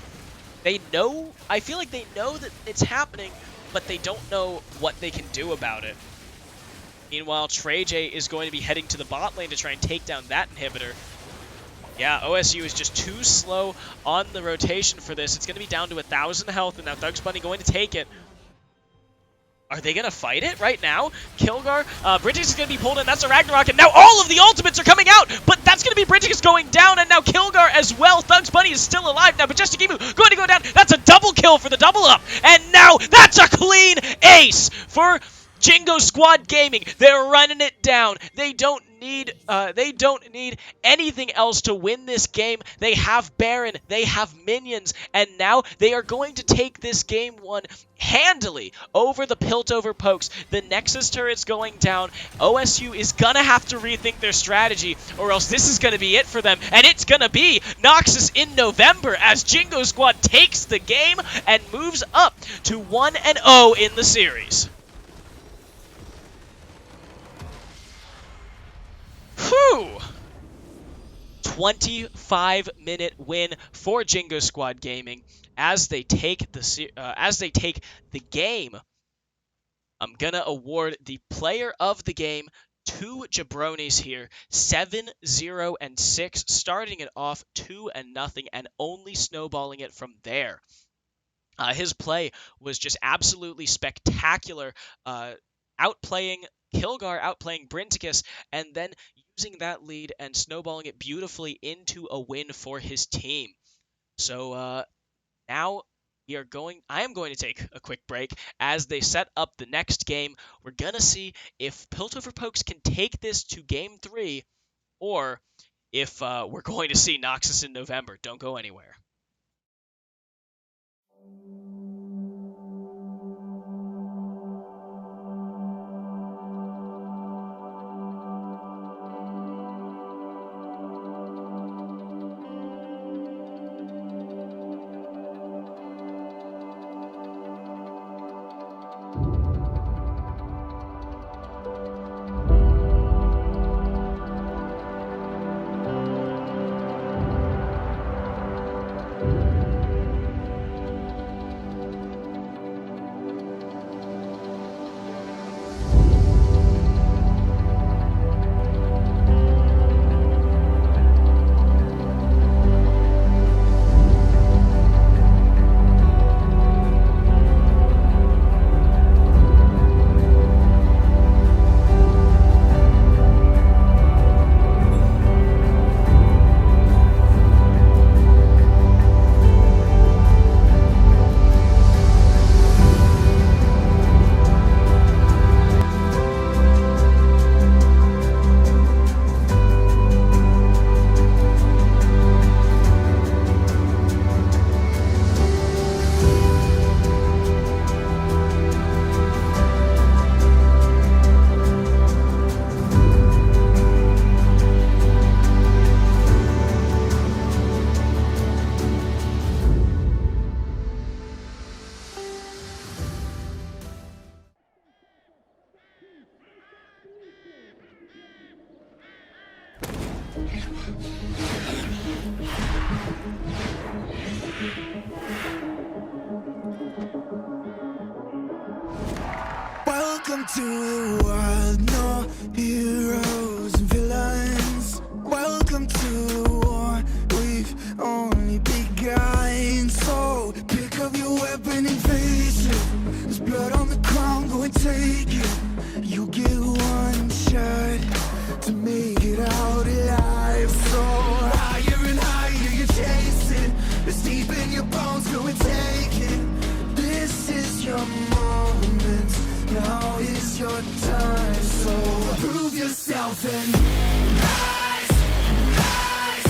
I feel like they know that it's happening, but they don't know what they can do about it. Meanwhile, Trey J is going to be heading to the bot lane to try and take down that inhibitor. Yeah, OSU is just too slow on the rotation for this. It's going to be down to 1,000 health, and now Thugs Bunny going to take it. Are they going to fight it right now? Kilgar, Bridges is going to be pulled in. That's a Ragnarok, and now all of the ultimates are coming out, but that's going to be Bridges going down, and now Kilgar as well. Thugs Bunny is still alive now, but Majestic Emu going to go down. That's a double kill for the double up, and now that's a clean ace for Jingo Squad Gaming. They're running it down. They don't need anything else to win this game. They have Baron, they have minions, and now they are going to take this game 1 handily over the Piltover pokes. The Nexus turret's going down. OSU is gonna have to rethink their strategy, or else this is gonna be it for them, and it's gonna be Noxus in November as Jingo Squad takes the game and moves up to 1-0 in the series. Whew! 25-minute win for Jingo Squad Gaming as they take the game. I'm gonna award the player of the game to Jabronis here, 7-0 and 6, starting it off 2-0 and only snowballing it from there. His play was just absolutely spectacular, outplaying Kilgar, outplaying Brinticus, and then using that lead and snowballing it beautifully into a win for his team. So now I am going to take a quick break as they set up the next game. We're going to see if Piltover Pokes can take this to game 3, or if we're going to see Noxus in November. Don't go anywhere. Welcome to the world, no heroes and villains. Welcome to the war, we've only begun. So pick up your weapon and face it. There's blood on the ground, go and take it. You get one shot. yourself and rise, rise.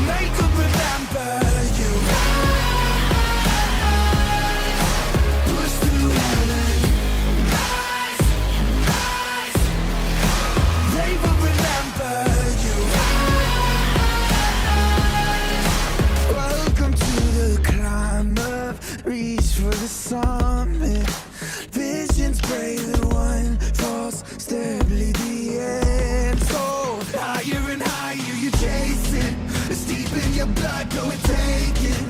Make them remember you. Rise, push through heaven. Rise, rise. They will remember you. Rise. Welcome to the climb up. Reach for the summit. Visions brave, the one falls, steadily the end. So higher and higher you're chasing. It's deep in your blood, go and take it.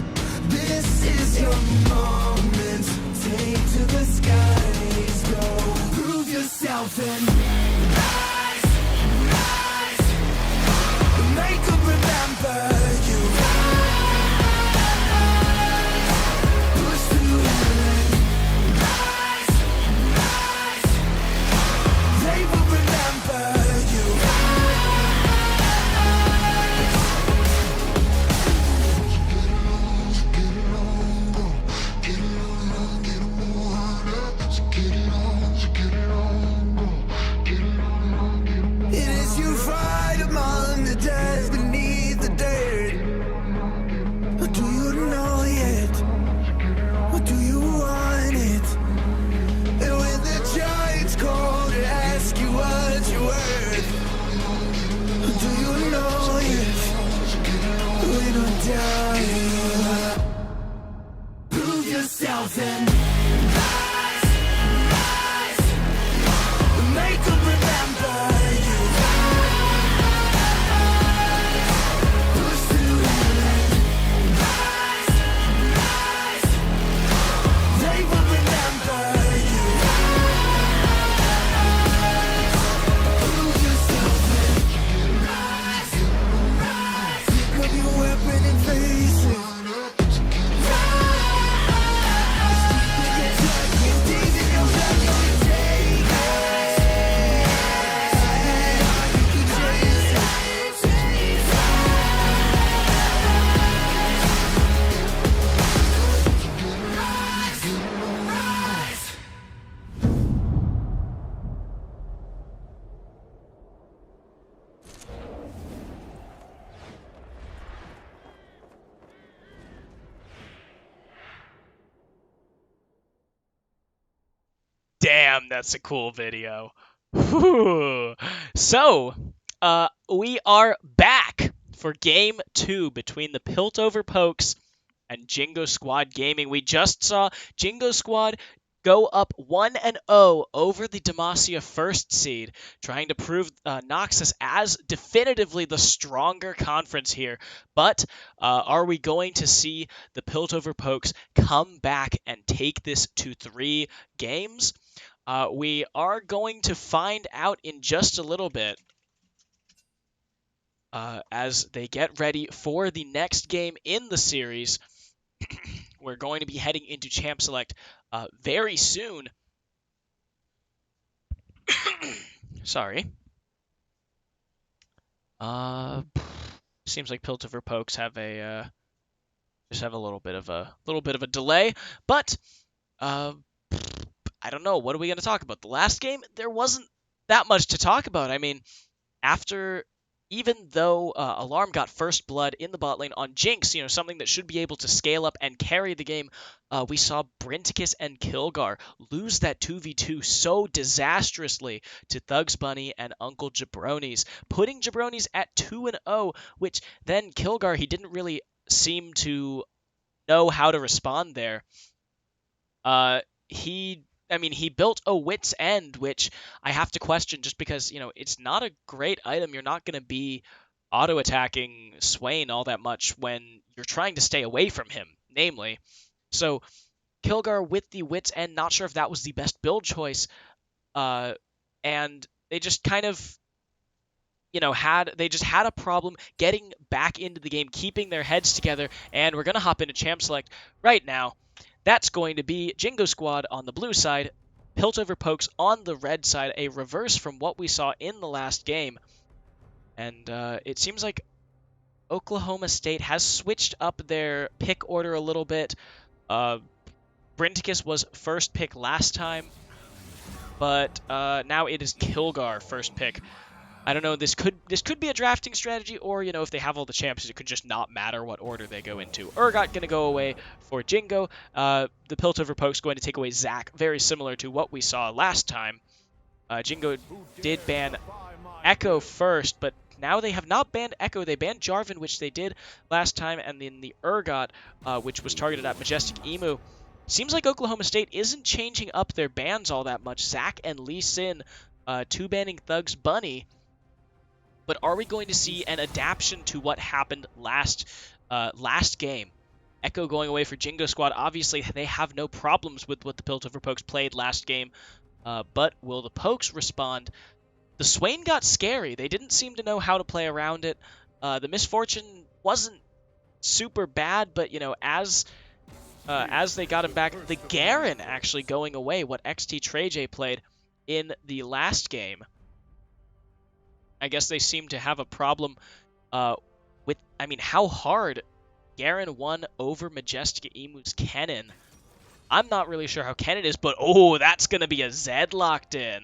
This is your moment. Take to the skies, go. Prove yourself and rise, rise. Make them remember you. Push through heaven. Rise, rise. They will remember you. It is you fight among the dead, beneath the dirt. Or do you know yet? Or do you want it? And when the giants call to ask you what you're worth, do you know yet? We don't die. Prove yourself and rise, rise. Make them remember you. Push through heaven. Rise, rise. They will remember you. Prove yourself and rise, rise. Pick up your weapon and face it. Damn, that's a cool video. Whew. So, we are back for Game 2 between the Piltover Pokes and Jingo Squad Gaming. We just saw Jingo Squad go up 1-0 over the Demacia first seed, trying to prove Noxus as definitively the stronger conference here. But are we going to see the Piltover Pokes come back and take this to 3 games? We are going to find out in just a little bit as they get ready for the next game in the series. We're going to be heading into Champ Select very soon. Sorry. Seems like Piltover Pokes have a just have a little bit of a delay, but I don't know. What are we going to talk about? The last game, there wasn't that much to talk about. I mean, even though Alarm got first blood in the bot lane on Jinx, something that should be able to scale up and carry the game, we saw Brinticus and Kilgar lose that 2v2 so disastrously to Thugs Bunny and Uncle Jabronis, putting Jabronis at 2-0, which then Kilgar, he didn't really seem to know how to respond there. He built a Wit's End, which I have to question just because, it's not a great item. You're not going to be auto-attacking Swain all that much when you're trying to stay away from him, namely. So, Kilgar with the Wit's End, not sure if that was the best build choice, and they just kind of, had a problem getting back into the game, keeping their heads together, and we're going to hop into Champ Select right now. That's going to be Jingo Squad on the blue side, Piltover Pokes on the red side, a reverse from what we saw in the last game. And it seems like Oklahoma State has switched up their pick order a little bit. Brinticus was first pick last time. but now it is Kilgar first pick. I don't know. This could be a drafting strategy, or if they have all the champions, it could just not matter what order they go into. Urgot gonna go away for Jingo. The Piltover Poke's going to take away Zac, very similar to what we saw last time. Jingo did ban Echo first, but now they have not banned Echo. They banned Jarvan, which they did last time, and then the Urgot, which was targeted at Majestic Emu. Seems like Oklahoma State isn't changing up their bans all that much. Zac and Lee Sin, two banning Thugs Bunny. But are we going to see an adaptation to what happened last game? Echo going away for Jingo Squad. Obviously, they have no problems with what the Piltover Pokes played last game. But will the Pokes respond? The Swain got scary. They didn't seem to know how to play around it. The Misfortune wasn't super bad, but, as they got him back, the Garen actually going away, what XT TreyJ played in the last game. I guess they seem to have a problem with, how hard Garen won over Majestic Emu's Kennen. I'm not really sure how Kennen is, but that's going to be a Zed locked in.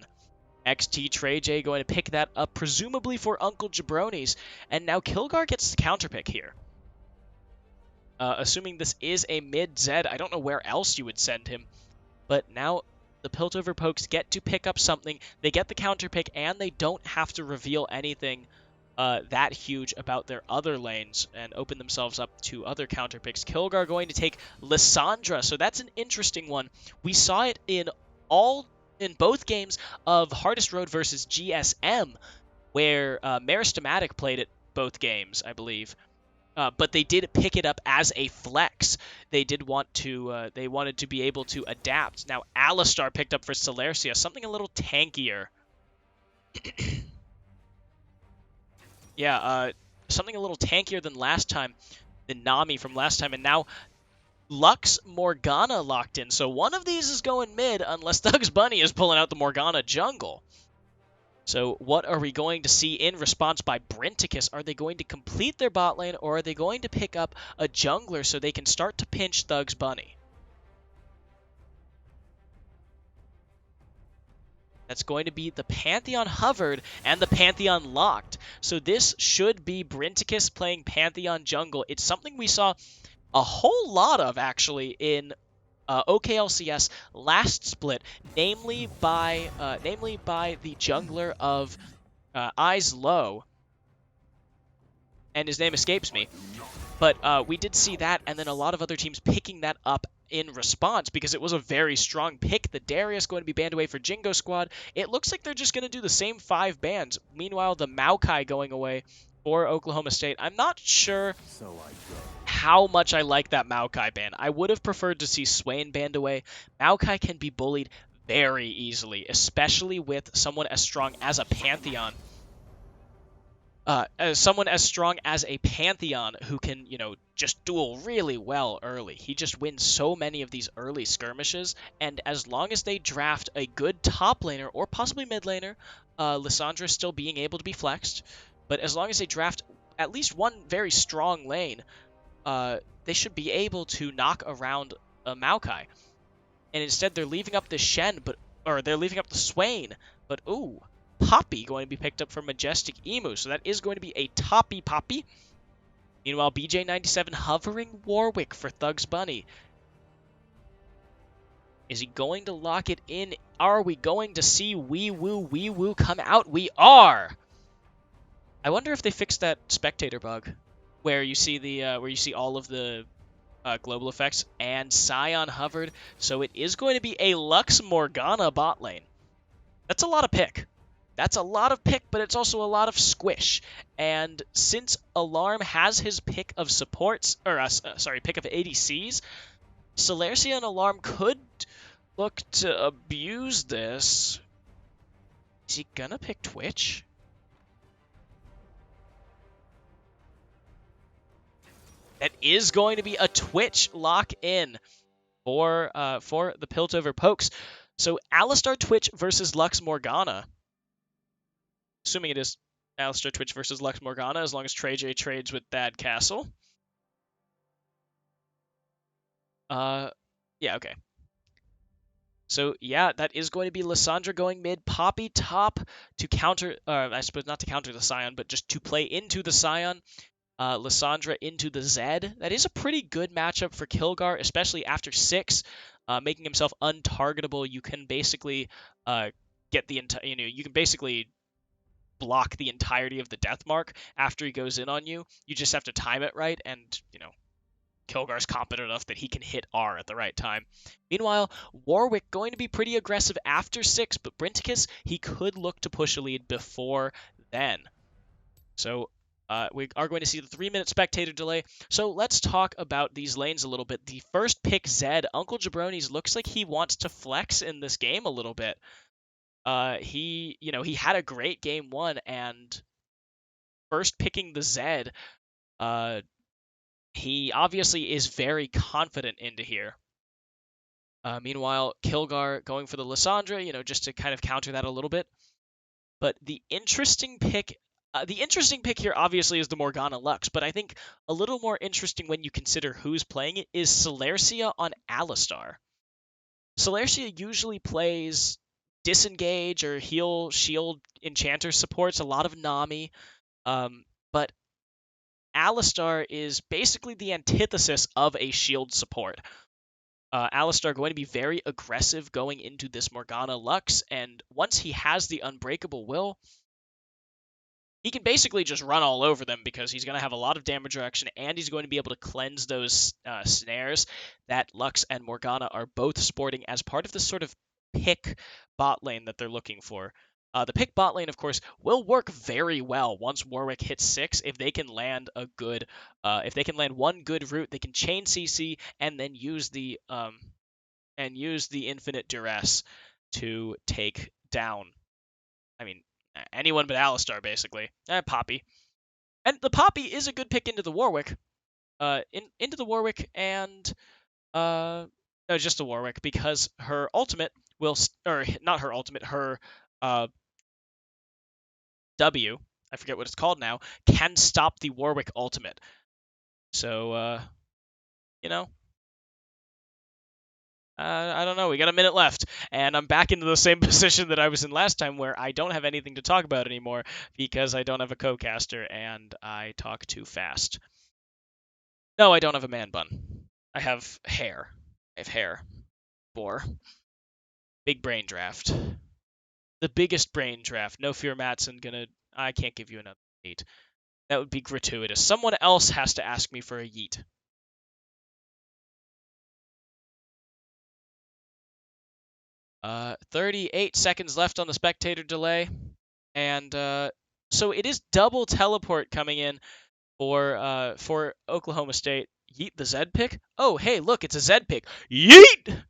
XT TreyJ going to pick that up, presumably for Uncle Jabronis, and now Kilgar gets the counter pick here. Assuming this is a mid Zed, I don't know where else you would send him, but now the Piltover Pokes get to pick up something, they get the counter pick, and they don't have to reveal anything that huge about their other lanes and open themselves up to other counter picks. Kilgar going to take Lissandra, so that's an interesting one. We saw it in both games of Hardest Road versus GSM, where Meristematic played it both games, I believe. But they did pick it up as a flex. They did want to. They wanted to be able to adapt. Now Alistar picked up for Celercia, something a little tankier. Yeah, something a little tankier than last time, than Nami from last time, and now Lux Morgana locked in. So one of these is going mid, unless Thugs Bunny is pulling out the Morgana jungle. So what are we going to see in response by Brinticus? Are they going to complete their bot lane, or are they going to pick up a jungler so they can start to pinch Thugs Bunny? That's going to be the Pantheon hovered and the Pantheon locked. So this should be Brinticus playing Pantheon jungle. It's something we saw a whole lot of, actually, in OKLCS last split, namely by the jungler of Eyes Low, and his name escapes me. But we did see that, and then a lot of other teams picking that up in response, because it was a very strong pick. The Darius going to be banned away for Jingo Squad. It looks like they're just going to do the same 5 bans. Meanwhile, the Maokai going away for Oklahoma State. I'm not sure how much I like that Maokai ban. I would have preferred to see Swain banned away. Maokai can be bullied very easily, especially with someone as strong as a Pantheon. Someone as strong as a Pantheon who can, just duel really well early. He just wins so many of these early skirmishes, and as long as they draft a good top laner, or possibly mid laner, Lissandra still being able to be flexed, but as long as they draft at least one very strong lane, they should be able to knock around a Maokai. And instead they're leaving up the Shen, or they're leaving up the Swain, but ooh, Poppy going to be picked up for Majestic Emu, so that is going to be a Toppy Poppy. Meanwhile, BJ97 hovering Warwick for Thugs Bunny. Is he going to lock it in? Are we going to see Wee Woo come out? We are! I wonder if they fixed that spectator bug, where you see all of the global effects, and Scion hovered, so it is going to be a Lux Morgana bot lane. That's a lot of pick. That's a lot of pick, but it's also a lot of squish. And since Alarm has his pick of supports, or pick of ADCs, Celercia and Alarm could look to abuse this. Is he gonna pick Twitch? That is going to be a Twitch lock-in for the Piltover Pokes. So Alistar Twitch versus Lux Morgana. Assuming it is Alistar Twitch versus Lux Morgana, as long as TreyJ trades with Thad Castle. Yeah, okay. So yeah, that is going to be Lissandra going mid, Poppy top to counter, I suppose not to counter the Scion, but just to play into the Scion. Lissandra into the Zed. That is a pretty good matchup for Kilgar, especially after 6, making himself untargetable. You can basically get the entire, you can basically block the entirety of the death mark after he goes in on you. You just have to time it right, and Kilgar's competent enough that he can hit R at the right time. Meanwhile, Warwick going to be pretty aggressive after 6, but Brinticus, he could look to push a lead before then. So we are going to see the 3-minute spectator delay. So let's talk about these lanes a little bit. The first pick, Zed, Uncle Jabroni's looks like he wants to flex in this game a little bit. He had a great game 1, and first picking the Zed, he obviously is very confident into here. Meanwhile, Kilgar going for the Lissandra, just to kind of counter that a little bit. But the interesting pick here obviously is the Morgana Lux, but I think a little more interesting when you consider who's playing it is Celercia on Alistar. Celercia usually plays disengage or heal shield enchanter supports, a lot of Nami, but Alistar is basically the antithesis of a shield support. Alistar going to be very aggressive going into this Morgana Lux, and once he has the Unbreakable Will, he can basically just run all over them because he's going to have a lot of damage reduction, and he's going to be able to cleanse those snares that Lux and Morgana are both sporting as part of this sort of pick bot lane that they're looking for. The pick bot lane, of course, will work very well once Warwick hits 6. If they can land one good route, they can chain CC and then use the infinite duress to take down, anyone but Alistar, basically. Poppy. And the Poppy is a good pick into the Warwick. Into the Warwick and no, just the Warwick, because her ultimate will, or not her ultimate, her W, I forget what it's called now, can stop the Warwick ultimate. So, I don't know. We got a minute left, and I'm back into the same position that I was in last time, where I don't have anything to talk about anymore because I don't have a co-caster and I talk too fast. No, I don't have a man bun. I have hair. I have hair. Big brain draft. The biggest brain draft. No fear, Matson. I can't give you another yeet. That would be gratuitous. Someone else has to ask me for a yeet. 38 seconds left on the spectator delay. And so it is double teleport coming in for Oklahoma State. Yeet the Zed pick? Oh, hey, look, it's a Zed pick. Yeet!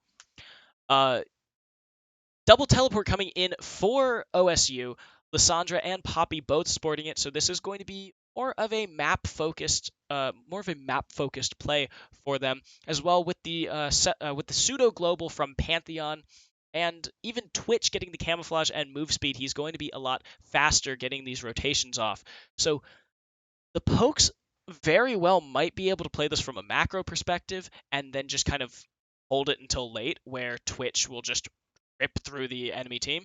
Double teleport coming in for OSU. Lissandra and Poppy both sporting it, so this is going to be more of a map-focused play for them, as well with the pseudo global from Pantheon. And even Twitch getting the camouflage and move speed, he's going to be a lot faster getting these rotations off. So the Pokes very well might be able to play this from a macro perspective and then just kind of hold it until late, where Twitch will just rip through the enemy team.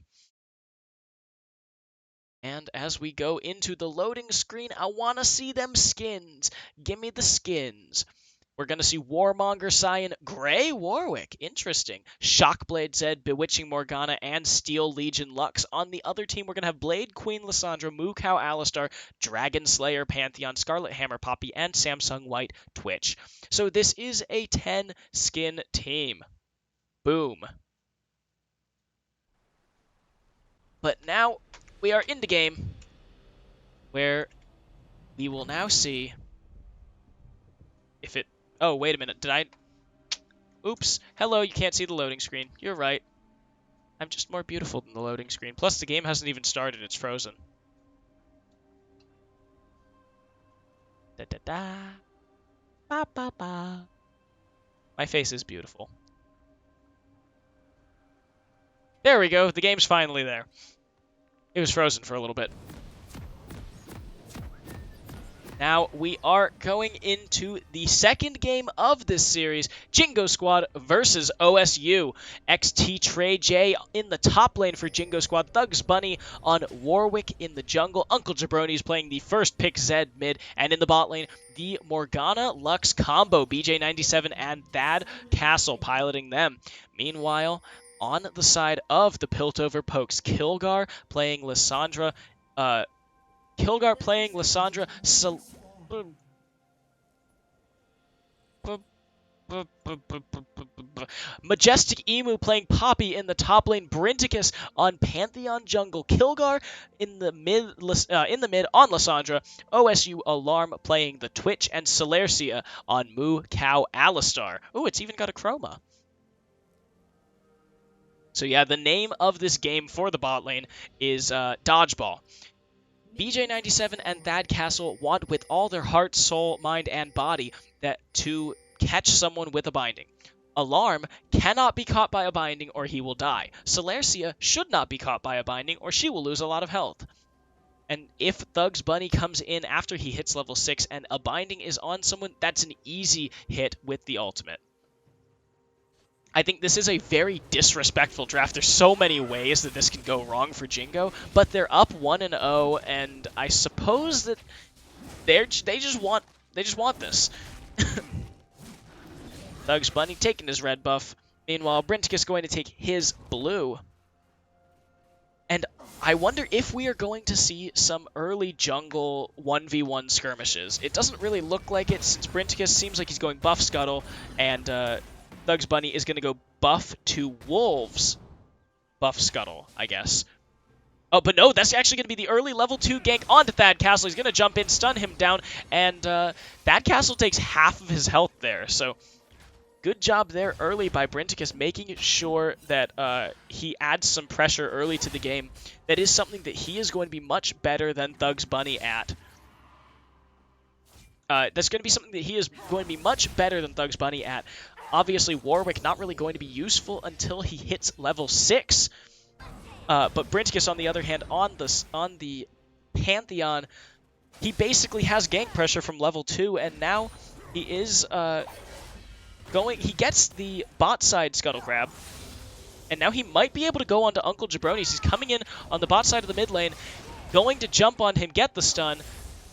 And as we go into the loading screen, I want to see them skins. Give me the skins. We're going to see Warmonger Scion, Grey Warwick, interesting. Shockblade Zed, Bewitching Morgana, and Steel Legion Lux. On the other team, we're going to have Blade Queen Lissandra, Moo Cow Alistar, Dragon Slayer Pantheon, Scarlet Hammer Poppy, and Samsung White Twitch. So this is a 10-skin team. Boom. But now we are in the game, where we will now see if it... Oh, wait a minute. Did I... Oops. Hello, you can't see the loading screen. You're right. I'm just more beautiful than the loading screen. Plus, the game hasn't even started. It's frozen. Da-da-da. Ba-ba-ba. My face is beautiful. There we go. The game's finally there. It was frozen for a little bit. Now we are going into the second game of this series, Jingo Squad versus OSU. XT Trey J in the top lane for Jingo Squad, Thugs Bunny on Warwick in the jungle, Uncle Jabroni is playing the first pick Zed mid, and in the bot lane, the Morgana Lux combo, BJ97 and Thad Castle piloting them. Meanwhile, on the side of the Piltover Pokes, Kilgar playing Lissandra, Majestic Emu playing Poppy in the top lane, Brinticus on Pantheon jungle, Kilgar in the mid on Lissandra, OSU Alarm playing the Twitch, and Celercia on Moo Cow Alistar. Ooh, it's even got a chroma. So yeah, the name of this game for the bot lane is Dodgeball. BJ97 and Thad Castle want with all their heart, soul, mind, and body that to catch someone with a binding. Alarm cannot be caught by a binding or he will die. Celercia should not be caught by a binding or she will lose a lot of health. And if Thugs Bunny comes in after he hits level 6 and a binding is on someone, that's an easy hit with the ultimate. I think this is a very disrespectful draft. There's so many ways that this can go wrong for Jingo, but they're up 1-0, and I suppose that they just want this. Thugs Bunny taking his red buff. Meanwhile, Brinticus going to take his blue. And I wonder if we are going to see some early jungle 1v1 skirmishes. It doesn't really look like it, since Brinticus seems like he's going buff Scuttle, and Thugs Bunny is going to go buff to Wolves. Buff Scuttle, I guess. Oh, but no, that's actually going to be the early level 2 gank onto Thad Castle. He's going to jump in, stun him down, and Thad Castle takes half of his health there. So good job there early by Brinticus, making sure that he adds some pressure early to the game. That is something that he is going to be much better than Thugs Bunny at. That's going to be something that he is going to be much better than Thugs Bunny at. Obviously, Warwick not really going to be useful until he hits level 6. But Brinticus, on the other hand, on the Pantheon, he basically has gank pressure from level 2, and now he is he gets the bot side Scuttle Crab, and now he might be able to go onto Uncle Jabroni's. He's coming in on the bot side of the mid lane, going to jump on him, get the stun,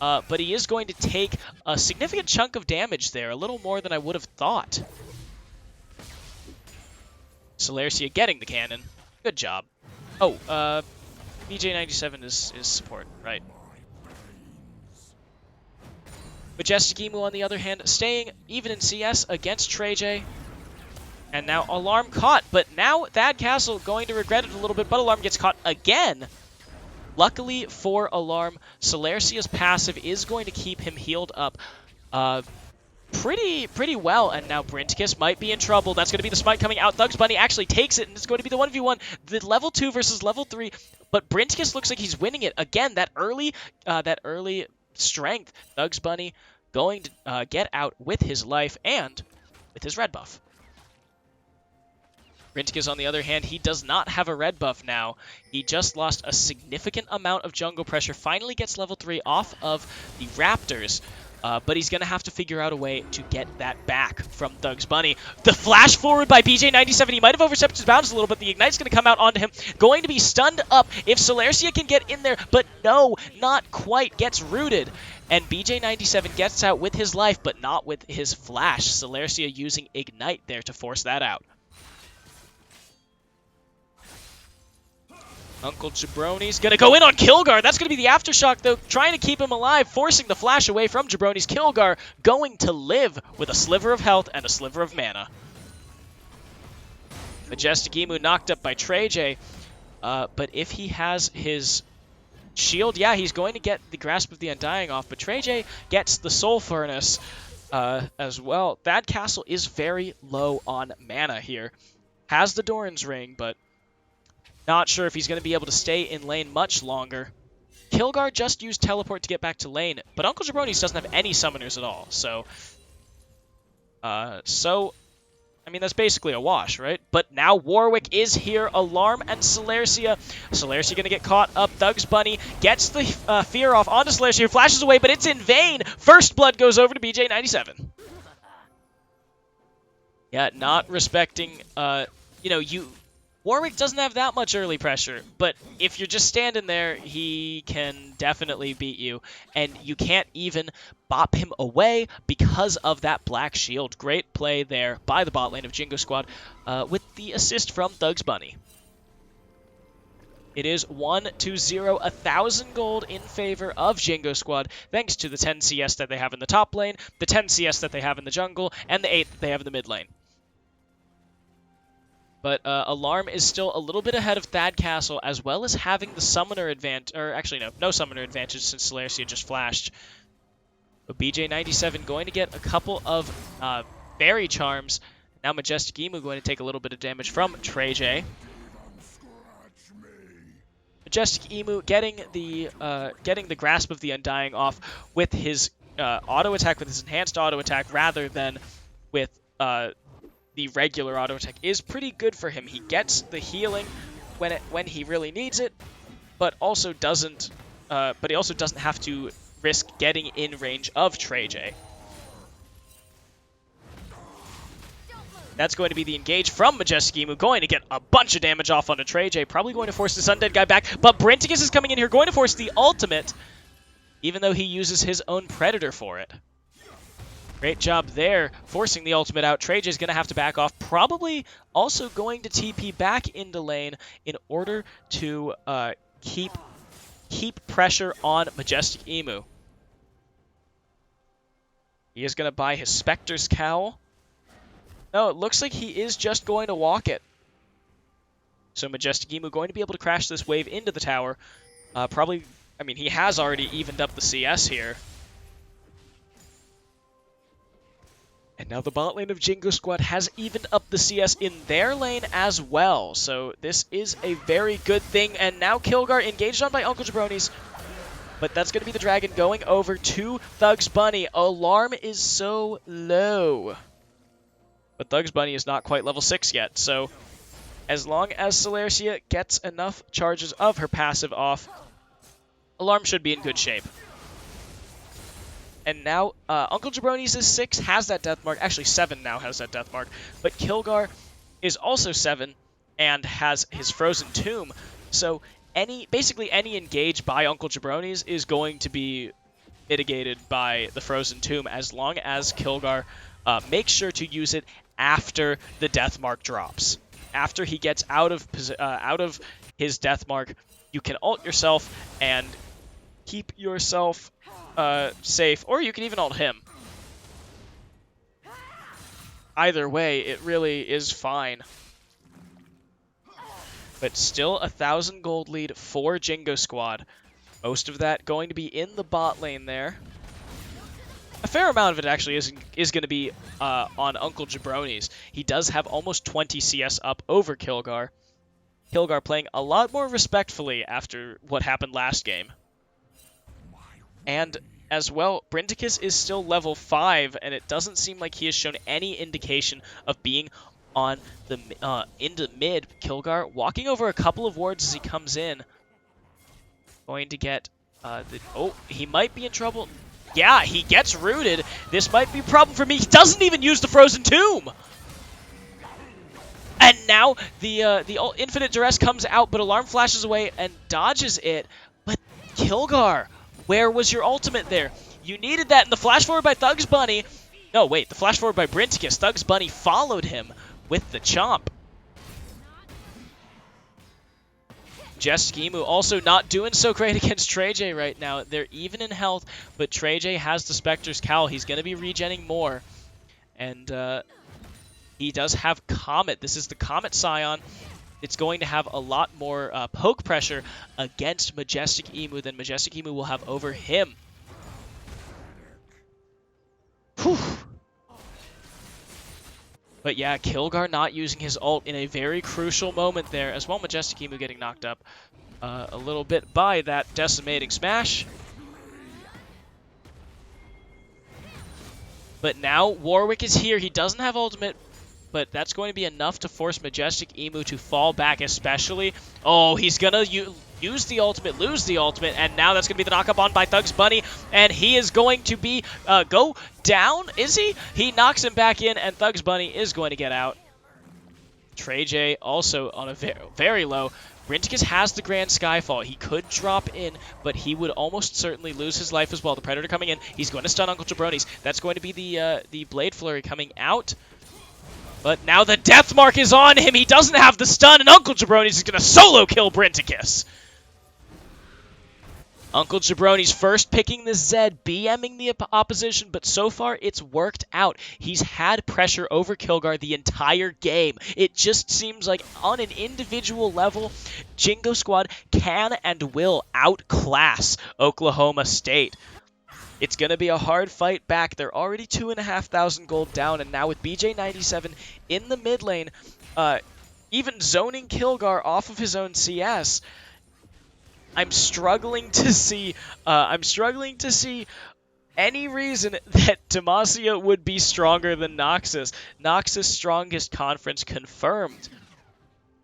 but he is going to take a significant chunk of damage there, a little more than I would have thought. Celercia getting the cannon. Good job. Oh, BJ97 is support, right. Majestic Emu, on the other hand, staying even in CS against Trey J. And now Alarm caught, but now Thad Castle going to regret it a little bit, but Alarm gets caught again. Luckily for Alarm, Celercia's passive is going to keep him healed up pretty well, and now Brinticus might be in trouble. That's going to be the smite coming out. Thugs Bunny actually takes it, and it's going to be the 1v1. The level 2 versus level 3, but Brinticus looks like he's winning it. Again, that early strength. Thugs Bunny going to get out with his life and with his red buff. Brinticus, on the other hand, he does not have a red buff now. He just lost a significant amount of jungle pressure, finally gets level 3 off of the Raptors. But he's going to have to figure out a way to get that back from Thugs Bunny. The flash forward by BJ97. He might have overstepped his bounds a little bit. The Ignite's going to come out onto him. Going to be stunned up if Celercia can get in there. But no, not quite. Gets rooted. And BJ97 gets out with his life, but not with his flash. Celercia using Ignite there to force that out. Uncle Jabroni's going to go in on Kilgar. That's going to be the Aftershock, though, trying to keep him alive, forcing the flash away from Jabroni's. Kilgar going to live with a sliver of health and a sliver of mana. Majestic Emu knocked up by Trey J, but if he has his shield, yeah, he's going to get the Grasp of the Undying off, but Trey J gets the Soul Furnace as well. Thad Castle is very low on mana here. Has the Doran's Ring, but not sure if he's going to be able to stay in lane much longer. Kilgar just used teleport to get back to lane, but Uncle Jabroni's doesn't have any summoners at all, so I mean, that's basically a wash, right? But now Warwick is here. Alarm and Celercia. Celercia going to get caught up. Thug's Bunny gets the fear off onto Celercia, who flashes away, but it's in vain. First blood goes over to BJ97. Yeah, not respecting, Warwick doesn't have that much early pressure, but if you're just standing there, he can definitely beat you, and you can't even bop him away because of that black shield. Great play there by the bot lane of Jingo Squad with the assist from Thug's Bunny. It is 1-0, 1,000 gold in favor of Jingo Squad, thanks to the 10 CS that they have in the top lane, the 10 CS that they have in the jungle, and the 8 that they have in the mid lane. But Alarm is still a little bit ahead of Thad Castle, as well as having the summoner advantage, or actually no summoner advantage since Celercia just flashed. But BJ97 going to get a couple of Fairy Charms. Now Majestic Emu going to take a little bit of damage from TreyJ. Majestic Emu getting the grasp of the Undying off with his auto attack, with his enhanced auto attack, rather than with the regular auto attack is pretty good for him. He gets the healing when he really needs it, but also doesn't. But he also doesn't have to risk getting in range of TreyJ. That's going to be the engage from Majestic Emu, going to get a bunch of damage off onto TreyJ, probably going to force this Undead guy back, but Brinticus is coming in here, going to force the ultimate, even though he uses his own Predator for it. Great job there, forcing the ultimate out. TreyJ is going to have to back off, probably also going to TP back into lane in order to keep pressure on Majestic Emu. He is going to buy his Spectre's Cowl. No, it looks like he is just going to walk it. So Majestic Emu going to be able to crash this wave into the tower. Probably, I mean, he has already evened up the CS here. And now the bot lane of Jingo Squad has evened up the CS in their lane as well. So this is a very good thing. And now Kilgar engaged on by Uncle Jabronis. But that's going to be the dragon going over to Thug's Bunny. Alarm is so low. But Thug's Bunny is not quite level 6 yet. So as long as Celercia gets enough charges of her passive off, Alarm should be in good shape. And now, Uncle Jabronis is 6, has that death mark. Actually, 7 now has that death mark. But Kilgar is also 7 and has his Frozen Tomb. So basically any engage by Uncle Jabronis is going to be mitigated by the Frozen Tomb, as long as Kilgar makes sure to use it after the death mark drops. After he gets out of his death mark, you can ult yourself and keep yourself safe, or you can even ult him. Either way, it really is fine. But still 1,000 gold lead for Jingo Squad. Most of that going to be in the bot lane there. A fair amount of it actually is going to be on Uncle Jabronis. He does have almost 20 CS up over Kilgar. Kilgar playing a lot more respectfully after what happened last game. And as well, Brinticus is still level 5, and it doesn't seem like he has shown any indication of being on the into mid. Kilgar walking over a couple of wards as he comes in. Going to get he might be in trouble. Yeah, he gets rooted. This might be a problem for me. He doesn't even use the Frozen Tomb. And now the Infinite Duress comes out, but Alarm flashes away and dodges it. But Kilgar, where was your ultimate there? You needed that in the flash forward by Thug's Bunny. No, wait, the flash forward by Brinticus. Thug's Bunny followed him with the chomp. Emu also not doing so great against TreyJ right now. They're even in health, but TreyJ has the Spectre's Cowl. He's going to be regenning more. And he does have Comet. This is the Comet Scion. It's going to have a lot more poke pressure against Majestic Emu than Majestic Emu will have over him. Whew. But yeah, Kilgar not using his ult in a very crucial moment there, as well Majestic Emu getting knocked up a little bit by that decimating smash. But now Warwick is here. He doesn't have ultimate, but that's going to be enough to force Majestic Emu to fall back especially. Oh, he's going to use the ultimate, lose the ultimate, and now that's going to be the knock-up on by Thugs Bunny, and he is going to be, go down, is he? He knocks him back in, and Thugs Bunny is going to get out. Trey J also on a very low. Brinticus has the Grand Skyfall. He could drop in, but he would almost certainly lose his life as well. The Predator coming in. He's going to stun Uncle Jabronis. That's going to be the Blade Flurry coming out. But now the Death Mark is on him. He doesn't have the stun, and Uncle Jabronis is going to solo kill Brinticus. Uncle Jabronis first picking the Zed, BMing the opposition, but so far it's worked out. He's had pressure over Kilgar the entire game. It just seems like on an individual level, Jingo Squad can and will outclass Oklahoma State. It's going to be a hard fight back. They're already 2,500 gold down, and now with BJ97 in the mid lane, even zoning Kilgar off of his own CS, I'm struggling to see any reason that Demacia would be stronger than Noxus. Noxus strongest conference confirmed.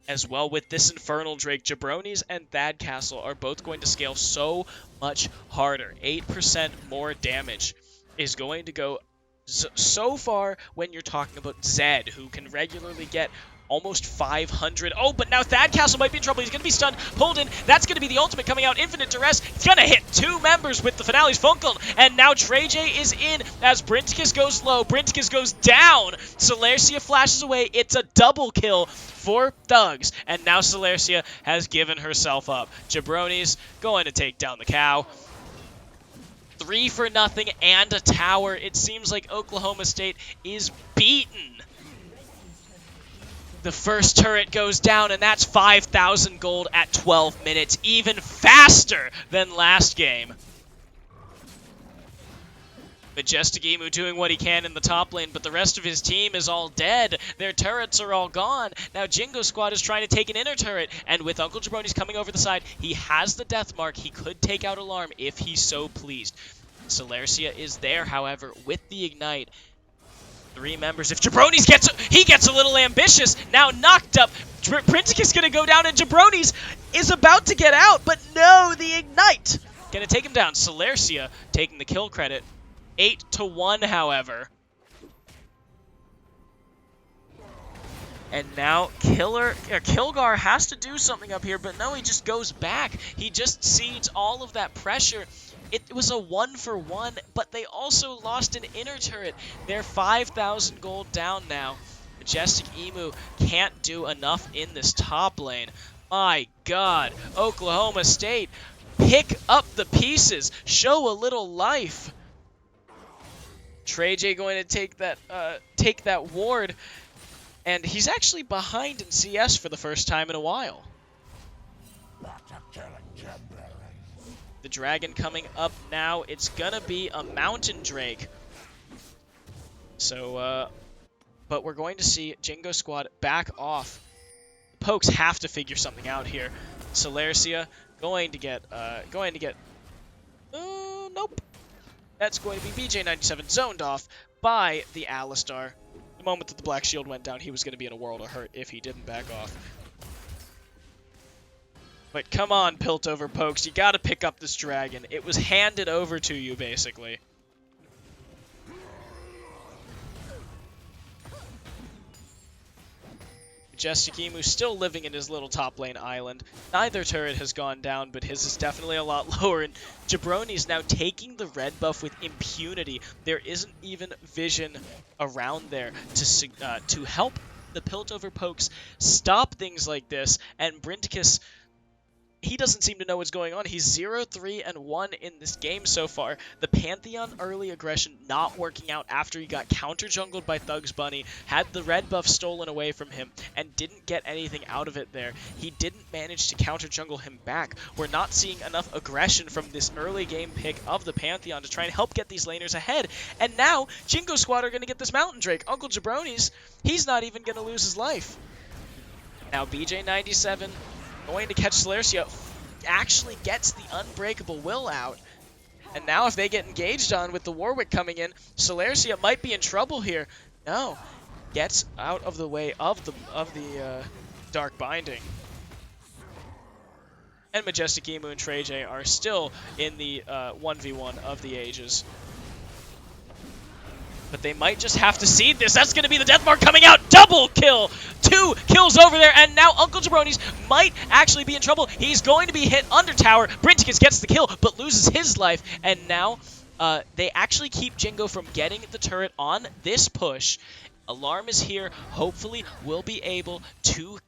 As well with this Infernal Drake, Jabronis and Thad Castle are both going to scale so much harder. 8% more damage is going to go so far when you're talking about Zed, who can regularly get almost 500. Oh, but now Thad Castle might be in trouble. He's going to be stunned, pulled in. That's going to be the ultimate coming out. Infinite Duress. It's going to hit two members with the Finale's Funkel. And now Trey J is in as Brinticus goes low. Brinticus goes down. Celercia flashes away. It's a double kill for Thugs. And now Celercia has given herself up. Jabronis going to take down the cow. 3 for nothing and a tower. It seems like Oklahoma State is beaten. The first turret goes down, and that's 5,000 gold at 12 minutes, even faster than last game. Majestic Emu doing what he can in the top lane, but the rest of his team is all dead. Their turrets are all gone. Now Jingo Squad is trying to take an inner turret, and with Uncle Jabronis coming over the side, he has the death mark. He could take out Alarm if he's so pleased. Celercia is there, however, with the Ignite. 3 members. If Jabronis gets a little ambitious. Now knocked up. Brinticus gonna go down, and Jabronis is about to get out, but no, the Ignite gonna take him down. Celercia taking the kill credit. 8-1, however. And now Kilgar has to do something up here, but no, he just goes back. He just cedes all of that pressure. It was a 1-for-1, but they also lost an inner turret. They're 5,000 gold down now. Majestic Emu can't do enough in this top lane. My God, Oklahoma State, pick up the pieces. Show a little life. Trey J going to take that ward, and he's actually behind in CS for the first time in a while. The dragon coming up now. It's gonna be a Mountain Drake. So, but we're going to see Jingo Squad back off. The Pokes have to figure something out here. Celercia going to get, nope. That's going to be BJ97 zoned off by the Alistar. The moment that the Black Shield went down, he was going to be in a world of hurt if he didn't back off. But come on, Piltover Pokes, you gotta pick up this dragon. It was handed over to you, basically. Majestic Emu still living in his little top lane island. Neither turret has gone down, but his is definitely a lot lower. And Jabronis now taking the red buff with impunity. There isn't even vision around there to help the Piltover Pokes stop things like this. And Brinticus, he doesn't seem to know what's going on. He's 0-3-1 in this game so far. The Pantheon early aggression not working out after he got counter-jungled by Thugs Bunny, had the red buff stolen away from him, and didn't get anything out of it there. He didn't manage to counter-jungle him back. We're not seeing enough aggression from this early game pick of the Pantheon to try and help get these laners ahead. And now, Jingo Squad are going to get this Mountain Drake. Uncle Jabronis, he's not even going to lose his life. Now BJ97 going to catch Celercia, actually gets the Unbreakable Will out. And now if they get engaged on with the Warwick coming in, Celercia might be in trouble here. No. gets out of the way of the Dark Binding. And Majestic Emu and Trey J are still in the 1v1 of the ages. But they might just have to seed this. That's going to be the death mark coming out. Double kill. 2 kills over there. And now Uncle Jabroni's might actually be in trouble. He's going to be hit under tower. Brinticus gets the kill, but loses his life. And now they actually keep Jingo from getting the turret on this push. Alarm is here. Hopefully, we'll be able to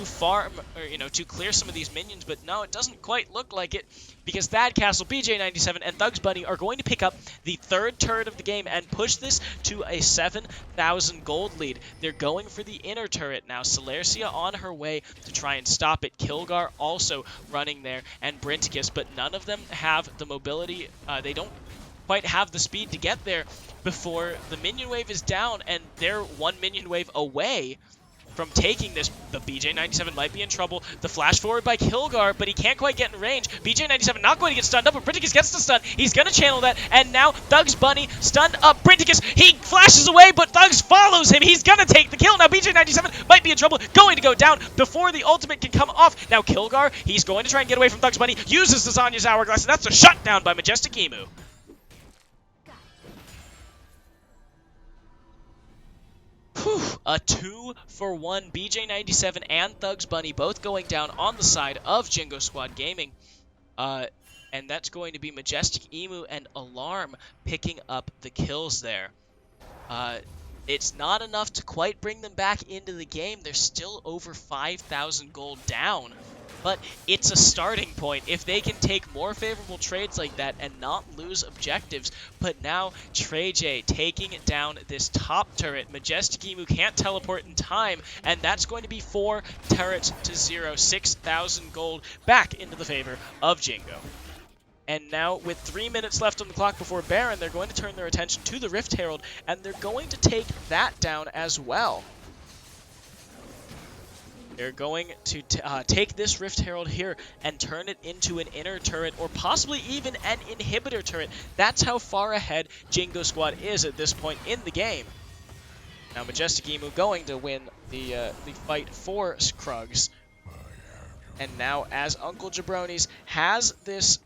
farm, or to clear some of these minions, but no, it doesn't quite look like it, because Thad Castle, BJ97, and Thugs Bunny are going to pick up the 3rd turret of the game and push this to a 7,000 gold lead. They're going for the inner turret now. Celercia on her way to try and stop it. Kilgar also running there, and Brinticus, but none of them have the mobility. They don't quite have the speed to get there before the minion wave is down, and they're 1 minion wave away from taking this. The BJ97 might be in trouble. The flash forward by Kilgar, but he can't quite get in range. BJ97 not going to get stunned up, but Brinticus gets the stun. He's going to channel that, and now Thugs Bunny stunned up Brinticus. He flashes away, but Thugs follows him. He's going to take the kill. Now BJ97 might be in trouble, going to go down before the ultimate can come off. Now Kilgar, he's going to try and get away from Thugs Bunny, uses the Zanya's Hourglass, and that's a shutdown by Majestic Emu. Whew, a 2-for-1. BJ97 and Thugs Bunny both going down on the side of Jingo Squad Gaming. And that's going to be Majestic Emu and Alarm picking up the kills there. It's not enough to quite bring them back into the game. They're still over 5,000 gold down. But it's a starting point. If they can take more favorable trades like that and not lose objectives. But now Trey J taking down this top turret. Majestic Emu can't teleport in time, and that's going to be 4 turrets to 0. 6,000 gold back into the favor of Jingo. And now, with 3 minutes left on the clock before Baron, they're going to turn their attention to the Rift Herald, and they're going to take that down as well. They're going to take this Rift Herald here and turn it into an inner turret, or possibly even an inhibitor turret. That's how far ahead Jingo Squad is at this point in the game. Now Majestic Emu going to win the fight for Krugs. And now, as Uncle Jabroni's has this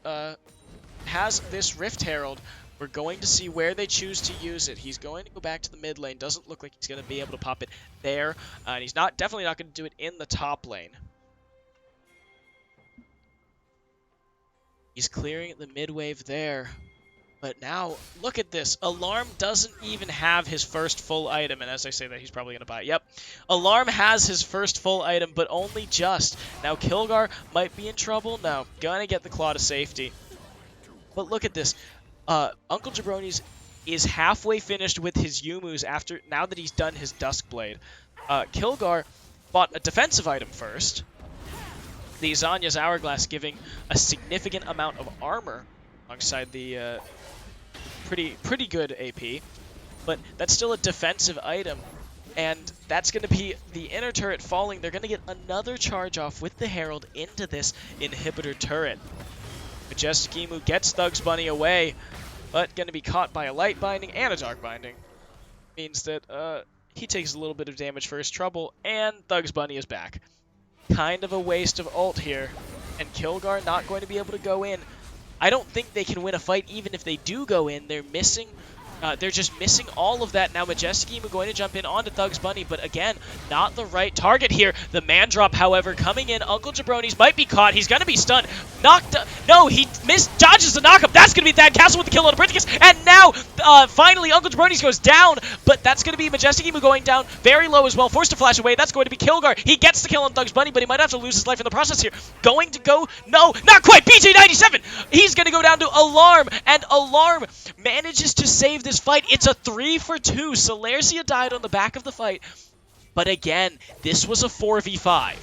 Rift Herald, we're going to see where they choose to use it. He's going to go back to the mid lane. Doesn't look like he's going to be able to pop it there. And he's definitely not going to do it in the top lane. He's clearing the mid wave there. But now, look at this. Alarm doesn't even have his first full item. And as I say that, he's probably going to buy it. Yep. Alarm has his first full item, but only just. Now, Kilgar might be in trouble. No, gonna get the Claw to safety. But look at this. Uncle Jabroni's is halfway finished with his Yumus now that he's done his Duskblade. Kilgar bought a defensive item first. The Zanya's Hourglass giving a significant amount of armor alongside the pretty good AP. But that's still a defensive item. And that's going to be the inner turret falling. They're going to get another charge off with the Herald into this inhibitor turret. Majestic Emu gets Thugs Bunny away, but going to be caught by a light binding and a dark binding. Means that he takes a little bit of damage for his trouble, and Thugs Bunny is back. Kind of a waste of ult here, and Kilgar not going to be able to go in. I don't think they can win a fight even if they do go in. They're missing. They're just missing all of that. Now Majestic Emu going to jump in onto Thugs Bunny, but again, not the right target here. The man drop, however, coming in. Uncle Jabroni's might be caught. He's going to be stunned. Knocked. No, he dodges the knockup. That's going to be Thad Castle with the kill on Brinticus. And now, finally, Uncle Jabroni's goes down, but that's going to be Majestic Emu going down very low as well. Forced to flash away. That's going to be Kilgar. He gets the kill on Thugs Bunny, but he might have to lose his life in the process here. Going to go. No, not quite. BJ97. He's going to go down to Alarm, and Alarm manages to save this fight. It's a 3-for-2. Celercia died on the back of the fight. But again, this was a 4v5.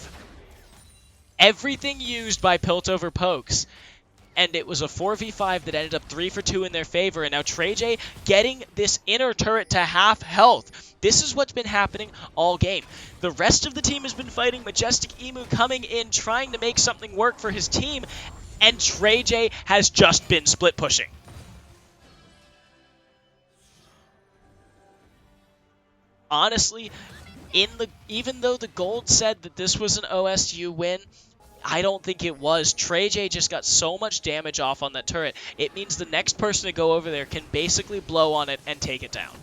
Everything used by Piltover pokes. And it was a 4v5 that ended up 3-for-2 in their favor. And now Trey J getting this inner turret to half health. This is what's been happening all game. The rest of the team has been fighting. Majestic Emu coming in, trying to make something work for his team. And Trey J has just been split pushing. honestly, even though the gold said that this was an OSU win, I don't think it was. TreyJ just got so much damage off on that turret. It means the next person to go over there can basically blow on it and take it down.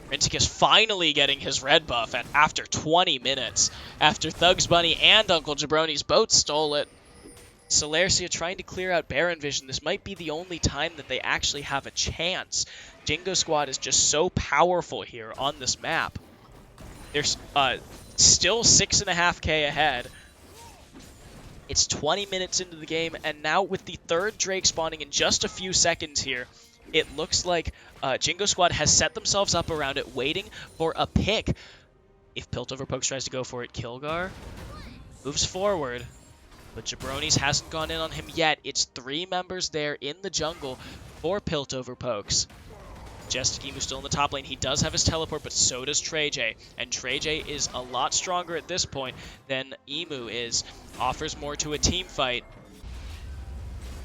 Brinticus finally getting his red buff after 20 minutes. After Thugs Bunny and Uncle Jabroni's both stole it. Celercia trying to clear out Baron Vision. This might be the only time that they actually have a chance. Jingo Squad is just so powerful here on this map. There's still 6.5k ahead. It's 20 minutes into the game, and now with the third Drake spawning in just a few seconds here, it looks like Jingo Squad has set themselves up around it, waiting for a pick. If Piltover Pokes tries to go for it, Kilgar moves forward, but Jabroni's hasn't gone in on him yet. It's 3 members there in the jungle for Piltover Pokes. Majestic Emu still in the top lane. He does have his teleport, but so does TreyJ. And TreyJ is a lot stronger at this point than Emu is. Offers more to a team fight.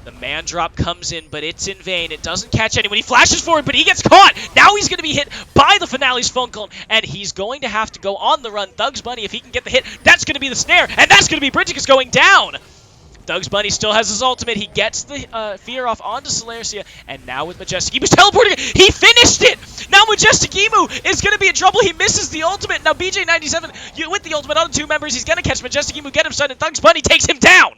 The man drop comes in, but it's in vain. It doesn't catch anyone. He flashes forward, but he gets caught. Now he's going to be hit by the Finale's phone call, and he's going to have to go on the run. Thugs Bunny, if he can get the hit, that's going to be the snare, and that's going to be Brinticus going down. Thugs Bunny still has his ultimate. He gets the fear off onto Celercia, and now with Majestic Emu's teleporting, he finished it! Now Majestic Emu is going to be in trouble. He misses the ultimate. Now BJ97 with the ultimate on 2 members. He's going to catch Majestic Emu, get him stunned, and Thugs Bunny takes him down!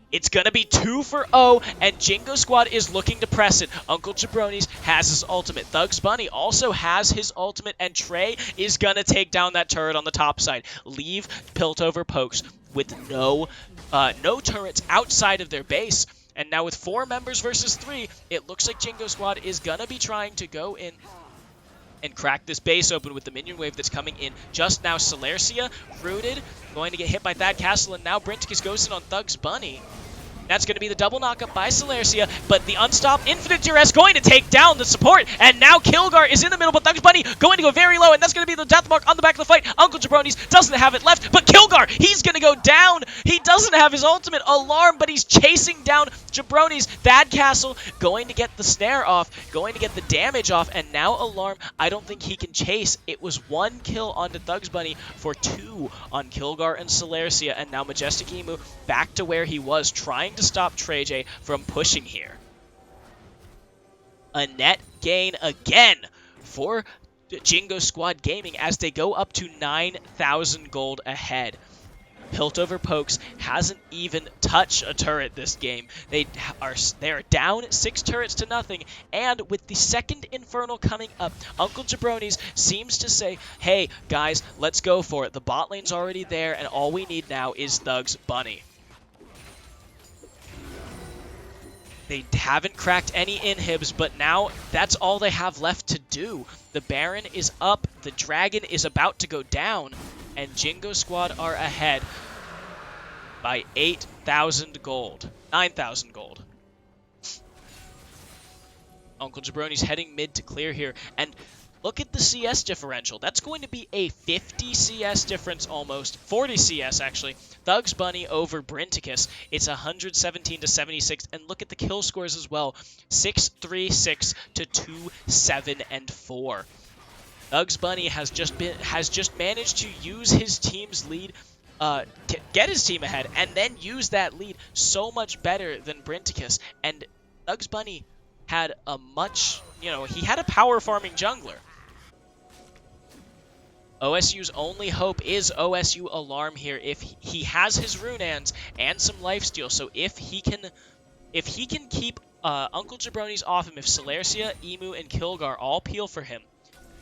It's going to be 2 for 0, and Jingo Squad is looking to press it. Uncle Jabroni's has his ultimate. Thugs Bunny also has his ultimate, and Trey is going to take down that turret on the top side. Leave Piltover Pokes with no turrets outside of their base. And now with 4 members versus 3, it looks like Jingo Squad is going to be trying to go in and crack this base open with the minion wave that's coming in just now. Celercia, rooted, going to get hit by that castle, and now Brinticus goes in on Thugs Bunny. That's going to be the double knockup by Celercia, but the unstopped Infinite Duress going to take down the support, and now Kilgar is in the middle, but Thugs Bunny going to go very low, and that's going to be the death mark on the back of the fight. Uncle Jabroni's doesn't have it left, but Kilgar, he's going to go down. He doesn't have his ultimate alarm, but he's chasing down Jabroni's. Thad Castle going to get the snare off, going to get the damage off, and now Alarm, I don't think he can chase. It was 1 kill onto Thugs Bunny for 2 on Kilgar and Celercia, and now Majestic Emu back to where he was, trying to stop TreyJ from pushing here. A net gain again for Jingo Squad Gaming as they go up to 9,000 gold ahead. Piltover Pokes hasn't even touched a turret this game. They are down 6 turrets to nothing, and with the second Infernal coming up, Uncle Jabroni's seems to say, hey guys, let's go for it. The bot lane's already there, and all we need now is Thugs Bunny. They haven't cracked any inhibs, but now that's all they have left to do. The Baron is up, the Dragon is about to go down, and Jingo Squad are ahead by 8,000 gold. 9,000 gold. Uncle Jabroni's heading mid to clear here, and look at the CS differential. That's going to be a 50 CS difference almost. 40 CS, actually. Thugs Bunny over Brinticus. It's 117 to 76. And look at the kill scores as well. 6-3-6 to 2-7 and 4. Thugs Bunny has just managed to use his team's lead, get his team ahead, and then use that lead so much better than Brinticus. And Thugs Bunny had a much, he had a power farming jungler. OSU's only hope is OSU Alarm here. If he has his Runeans and some lifesteal, so if he can keep Uncle Jabroni's off him, if Celercia, Emu, and Kilgar all peel for him,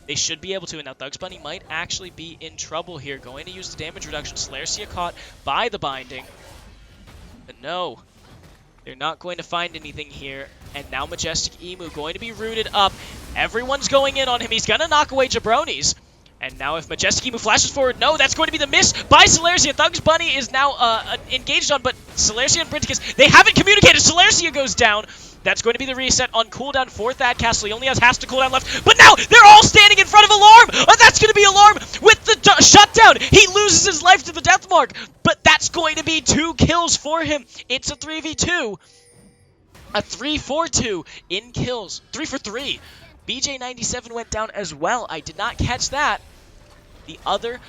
they should be able to. And now Thugs Bunny might actually be in trouble here. Going to use the damage reduction. Celercia caught by the binding. But no, they're not going to find anything here. And now Majestic Emu going to be rooted up. Everyone's going in on him. He's going to knock away Jabroni's. And now if Majestic Emu flashes forward, no, that's going to be the miss by Celercia. Thugs Bunny is now engaged on, but Celercia and Brinticus, they haven't communicated. Celercia goes down. That's going to be the reset on cooldown for Thad Castle. He only has half the cooldown left. But now they're all standing in front of Alarm. That's going to be Alarm with the shutdown. He loses his life to the death mark. But that's going to be 2 kills for him. It's a 3v2. A 3-4-2 in kills. 3 for 3. BJ97 went down as well. I did not catch that. The other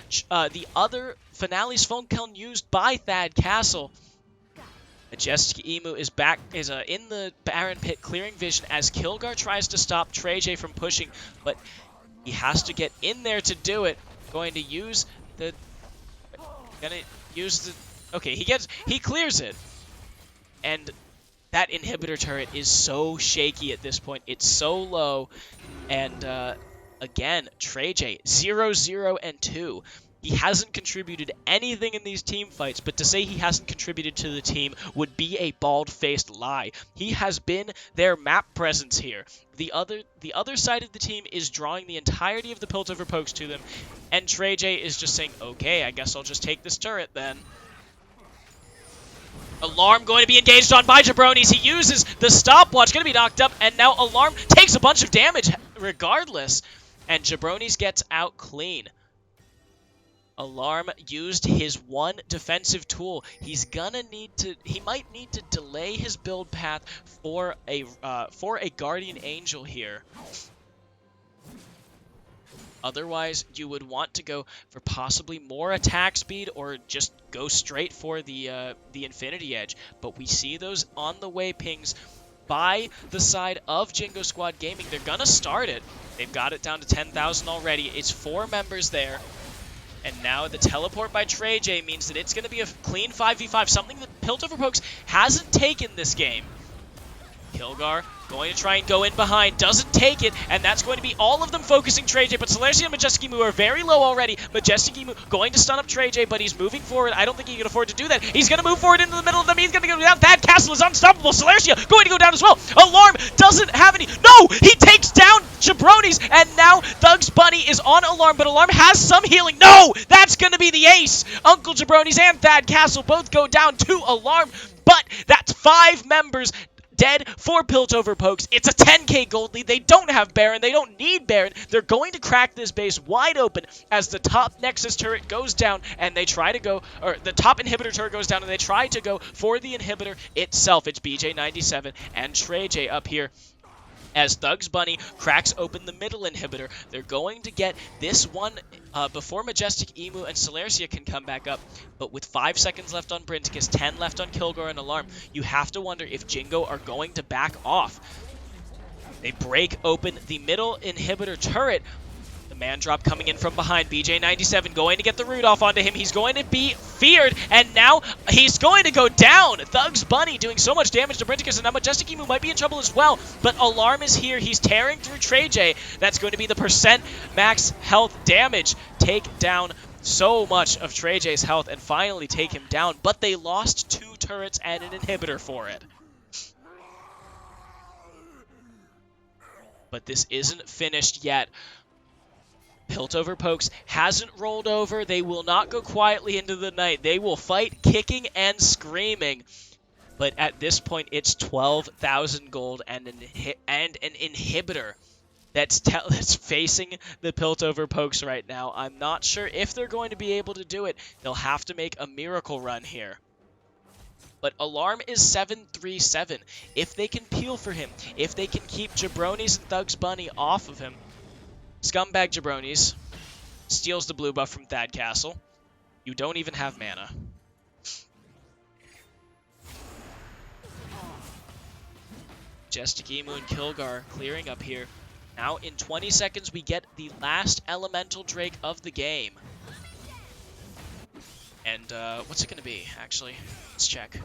Finale's phone kiln used by Thad Castle. Majestic Emu is back, in the Baron Pit, clearing vision as Kilgar tries to stop Trey J from pushing, but he has to get in there to do it. Going to use the, okay, he clears it, and that inhibitor turret is so shaky at this point. It's so low, and again, Trey J 0-0 and 2. He hasn't contributed anything in these team fights, but to say he hasn't contributed to the team would be a bald-faced lie. He has been their map presence here. The other side of the team is drawing the entirety of the Piltover pokes to them, and Trey J is just saying, okay, I guess I'll just take this turret then. Alarm going to be engaged on by Jabronis. He uses the stopwatch, going to be knocked up, and now Alarm takes a bunch of damage regardless, and Jabronis gets out clean. Alarm used his one defensive tool. He might need to delay his build path for a Guardian Angel here. Otherwise, you would want to go for possibly more attack speed or just go straight for the Infinity Edge. But we see those on the way pings by the side of Jingo Squad Gaming. They're gonna start it. They've got it down to 10,000 already. It's 4 members there. And now the teleport by Trey J means that it's going to be a clean 5v5, something that Piltover Pokes hasn't taken this game. Kilgar going to try and go in behind, doesn't take it, and that's going to be all of them focusing Trey J, but Celerity and Majestic Emu are very low already. Majestic Emu going to stun up Trey J, but he's moving forward. I don't think he can afford to do that. He's going to move forward into the middle of them. He's going to go down. Thad Castle is unstoppable. Celerity going to go down as well. Alarm doesn't have any. No! He takes down Jabronis, and now Thug's Bunny is on Alarm, but Alarm has some healing. No! That's going to be the ace. Uncle Jabronis and Thad Castle both go down to Alarm, but that's 5 members dead for Piltover Pokes. It's a 10k gold lead. They don't have Baron. They don't need Baron. They're going to crack this base wide open as the top Nexus turret goes down and they try to go, or the top inhibitor turret goes down and they try to go for the inhibitor itself. It's BJ97 and Trey J up here. As Thug's Bunny cracks open the middle inhibitor, they're going to get this one before Majestic Emu and Celercia can come back up. But with 5 seconds left on Brinticus, 10 left on Kilgar and Alarm, you have to wonder if Jingo are going to back off. They break open the middle inhibitor turret. The man drop coming in from behind. BJ97 going to get the root off onto him. He's going to be feared, and now he's going to go down. Thug's Bunny doing so much damage to Brinticus, and now Majestic Emu might be in trouble as well. But Alarm is here. He's tearing through Trey J. That's going to be the percent max health damage. Take down so much of Trey J's health and finally take him down. But they lost 2 turrets and an inhibitor for it. But this isn't finished yet. Piltover Pokes hasn't rolled over. They will not go quietly into the night. They will fight kicking and screaming. But at this point, it's 12,000 gold and an inhibitor that's facing the Piltover Pokes right now. I'm not sure if they're going to be able to do it. They'll have to make a miracle run here. But Alarm is 7-3-7. If they can peel for him, if they can keep Jabronis and Thug's Bunny off of him, Scumbag Jabronis steals the blue buff from Thad Castle. You don't even have mana. Majestic Emu and Kilgar clearing up here. Now in 20 seconds we get the last Elemental Drake of the game. And what's it going to be, actually? Let's check.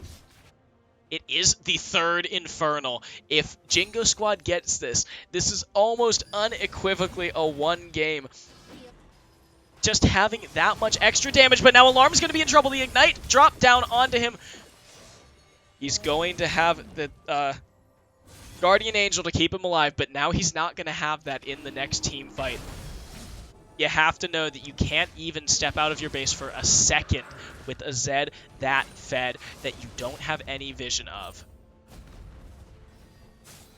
It is the 3rd Infernal. If Jingo Squad gets this, this is almost unequivocally a 1 game. Just having that much extra damage, but now Alarm is going to be in trouble. The Ignite drop down onto him. He's going to have the Guardian Angel to keep him alive, but now he's not going to have that in the next team fight. You have to know that you can't even step out of your base for a second with a Zed that fed that you don't have any vision of.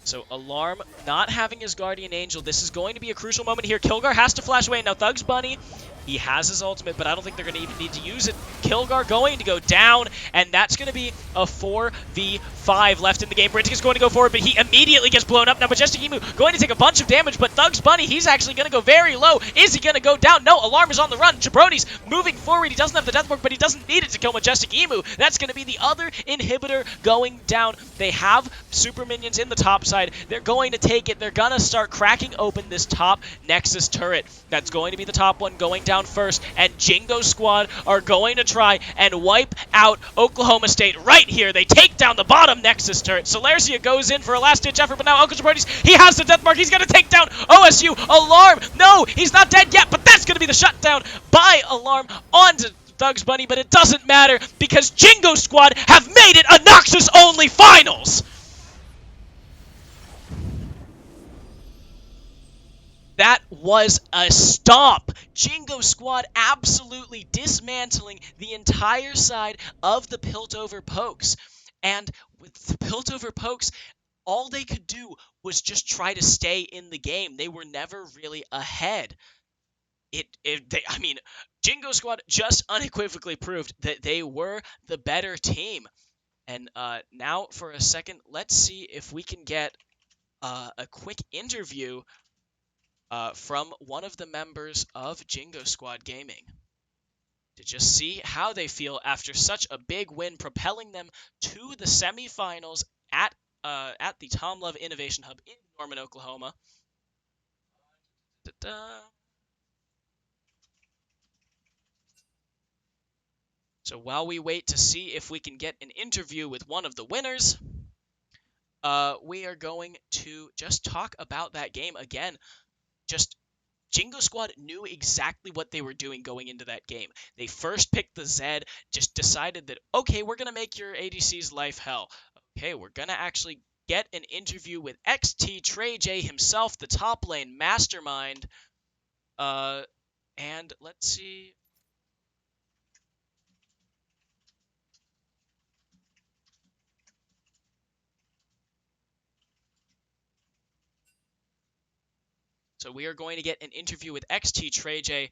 So Alarm not having his Guardian Angel, this is going to be a crucial moment here. Kilgar has to flash away. Now Thug's Bunny He has his ultimate, but I don't think they're going to even need to use it. Kilgar going to go down, and that's going to be a 4v5 left in the game. Bridget is going to go forward, but he immediately gets blown up. Now Majestic Emu going to take a bunch of damage, but Thugs Bunny, he's actually going to go very low. Is he going to go down? No, Alarm is on the run. Jabroni's moving forward. He doesn't have the Deathmark, but he doesn't need it to kill Majestic Emu. That's going to be the other inhibitor going down. They have super minions in the top side. They're going to take it. They're going to start cracking open this top Nexus turret. That's going to be the top one going down first, and Jingo's squad are going to try and wipe out Oklahoma State right here. They take down the bottom Nexus turret. Solercia goes in for a last-ditch effort, but now Uncle Jabroni's, he has the death mark. He's going to take down OSU. Alarm! No, he's not dead yet, but that's going to be the shutdown by Alarm onto Thugs Bunny, but it doesn't matter because Jingo squad have made it a Noxus-only finals! That was a stomp. Jingo squad absolutely dismantling the entire side of the Piltover Pokes. And with the Piltover Pokes, all they could do was just try to stay in the game. They were never really ahead. I mean, Jingo squad just unequivocally proved that they were the better team. And now for a second, let's see if we can get a quick interview from one of the members of Jingo Squad Gaming to just see how they feel after such a big win, propelling them to the semifinals at the Tom Love Innovation Hub in Norman, Oklahoma. Da-da. So while we wait to see if we can get an interview with one of the winners, we are going to just talk about that game again. Just Jingo Squad knew exactly what they were doing going into that game. They first picked the Zed, just decided that, okay, we're going to make your ADC's life hell. Okay, we're going to actually get an interview with XT Trey J himself, the top lane mastermind. And let's see. So we are going to get an interview with XT Trey J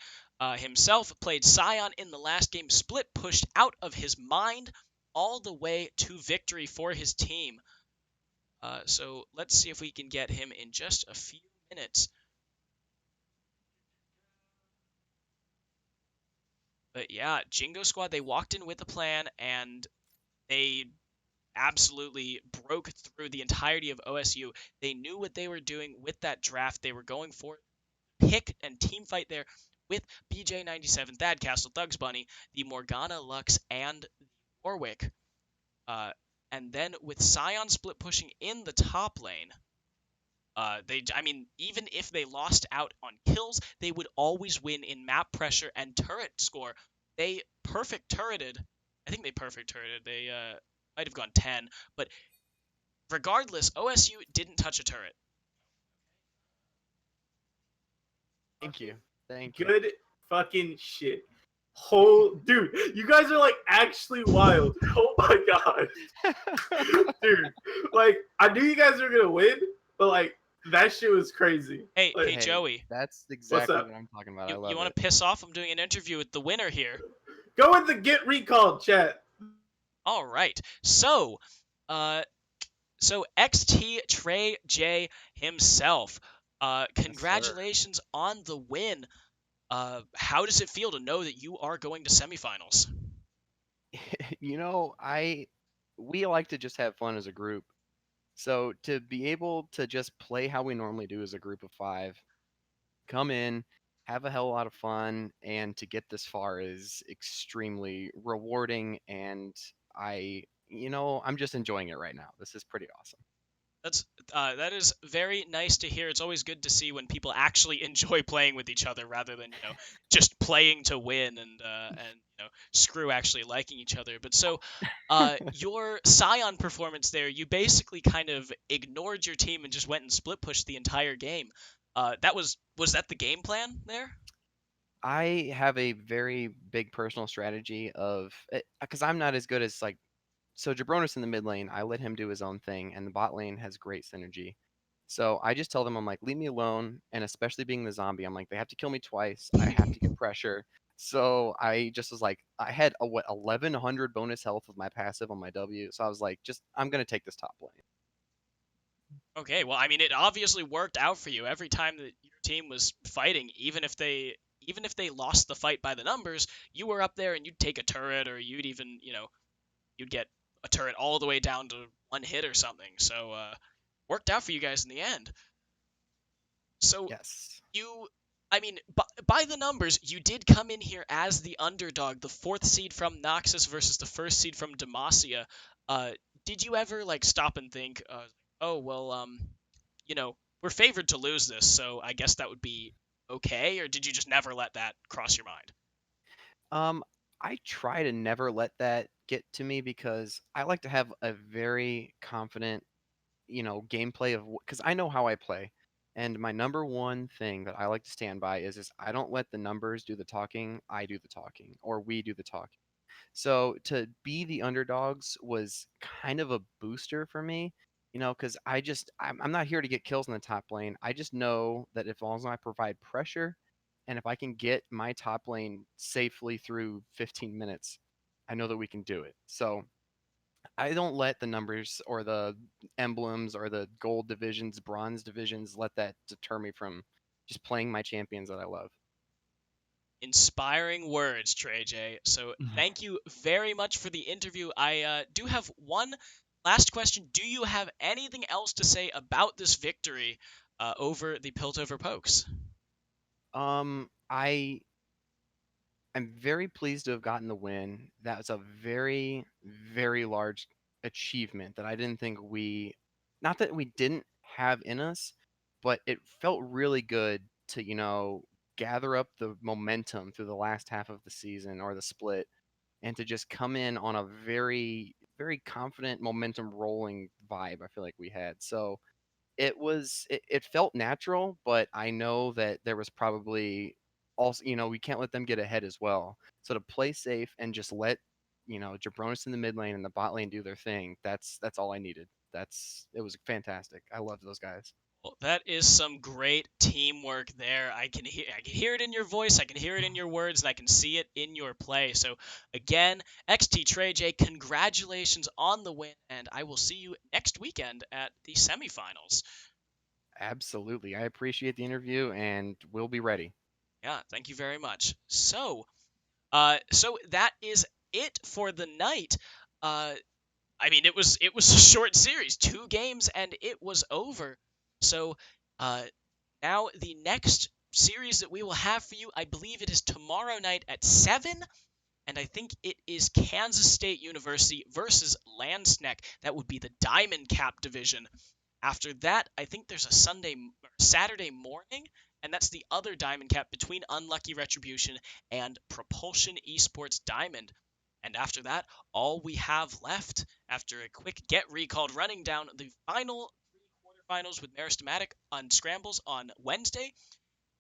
himself. Played Scion in the last game, split pushed out of his mind all the way to victory for his team. So let's see if we can get him in just a few minutes. But yeah, Jingo Squad, they walked in with a plan, and they absolutely broke through the entirety of OSU. They knew what they were doing with that draft. They were going for pick and team fight there with BJ97, Thad Castle, Thugs Bunny, the Morgana, Lux, and Warwick. And then with Scion split pushing in the top lane, even if they lost out on kills, they would always win in map pressure and turret score. They perfect turreted. I think they perfect turreted. They might have gone 10, but regardless, OSU didn't touch a turret. Thank you. Thank you. Good fucking shit. Dude, you guys are like actually wild. Oh my god. Dude, like I knew you guys were gonna win, but like that shit was crazy. Hey, Like, hey, Joey. That's exactly up? what I'm talking about. I You love want it. to piss off? I'm doing an interview with the winner here. Go with the get recalled chat. All right. So XT Trey J himself. Congratulations on the win. How does it feel to know that you are going to semifinals? You know, we like to just have fun as a group. So to be able to just play how we normally do as a group of 5, come in, have a hell of a lot of fun, and to get this far is extremely rewarding. And I'm just enjoying it right now. This is pretty awesome. That is very nice to hear. It's always good to see when people actually enjoy playing with each other rather than just playing to win and screw actually liking each other. But so your Scion performance there, you basically kind of ignored your team and just went and split pushed the entire game. Was that the game plan there? I have a very big personal strategy of because I'm not as good as so Jabronis in the mid lane, I let him do his own thing, and the bot lane has great synergy. So I just tell them, I'm like, leave me alone. And especially being the zombie, I'm like, they have to kill me twice. I have to get pressure. So I just was like, I had a 1100 bonus health with my passive on my W. So I was like, I'm gonna take this top lane. Okay, well, I mean, it obviously worked out for you. Every time that your team was fighting, even if they lost the fight by the numbers, you were up there and you'd take a turret, or you'd even, you'd get a turret all the way down to one hit or something. So, worked out for you guys in the end. So Yes. you, I mean, by the numbers, you did come in here as the underdog, the fourth seed from Noxus versus the first seed from Demacia. Uh, did you ever like stop and think, oh well, we're favored to lose this, so I guess that would be okay, or did you just never let that cross your mind? Um, I try to never let that get to me because I like to have a very confident, gameplay of because I know how I play. And my number one thing that I like to stand by is I don't let the numbers do the talking, I do the talking, or we do the talking. So to be the underdogs was kind of a booster for me, because I'm not here to get kills in the top lane. I just know that if as long as I provide pressure and if I can get my top lane safely through 15 minutes, I know that we can do it. So I don't let the numbers or the emblems or the gold divisions, bronze divisions, let that deter me from just playing my champions that I love. Inspiring words, Trey J. So thank you very much for the interview. I do have one last question. Do you have anything else to say about this victory over the Piltover Pokes? I'm very pleased to have gotten the win. That was a very, very large achievement that I didn't think not that we didn't have in us, but it felt really good to, gather up the momentum through the last half of the season or the split and to just come in on a very, very confident momentum rolling vibe I feel like we had. So it felt natural, but I know that there was probably also, we can't let them get ahead as well. So to play safe and just let, Jabronis in the mid lane and the bot lane do their thing, that's all I needed. It was fantastic. I loved those guys. Well, that is some great teamwork there. I can hear it in your voice, I can hear it in your words, and I can see it in your play. So again, XT Trey J, congratulations on the win, and I will see you next weekend at the semifinals. Absolutely. I appreciate the interview and we'll be ready. Yeah, thank you very much. So that is it for the night. Uh, I mean, it was a short series, 2 games, and it was over. So uh, now the next series that we will have for you, I believe it is tomorrow night at 7, and I think it is Kansas State University versus Landsneck. That would be the Diamond Cap division. After that, I think there's a Saturday morning, and that's the other Diamond Cap between Unlucky Retribution and Propulsion Esports Diamond. And after that, all we have left, after a quick GetRECt running down the final 3 quarterfinals with Meristematic on Scrambles on Wednesday,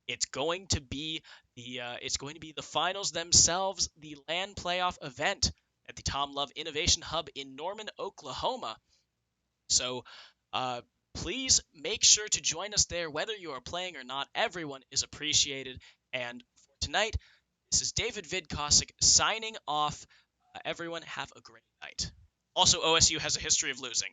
it's going to be the finals themselves, the LAN playoff event at the Tom Love Innovation Hub in Norman, Oklahoma. So please make sure to join us there, whether you are playing or not. Everyone is appreciated. And for tonight, this is David Vidkosik signing off. Everyone have a great night. Also, OSU has a history of losing.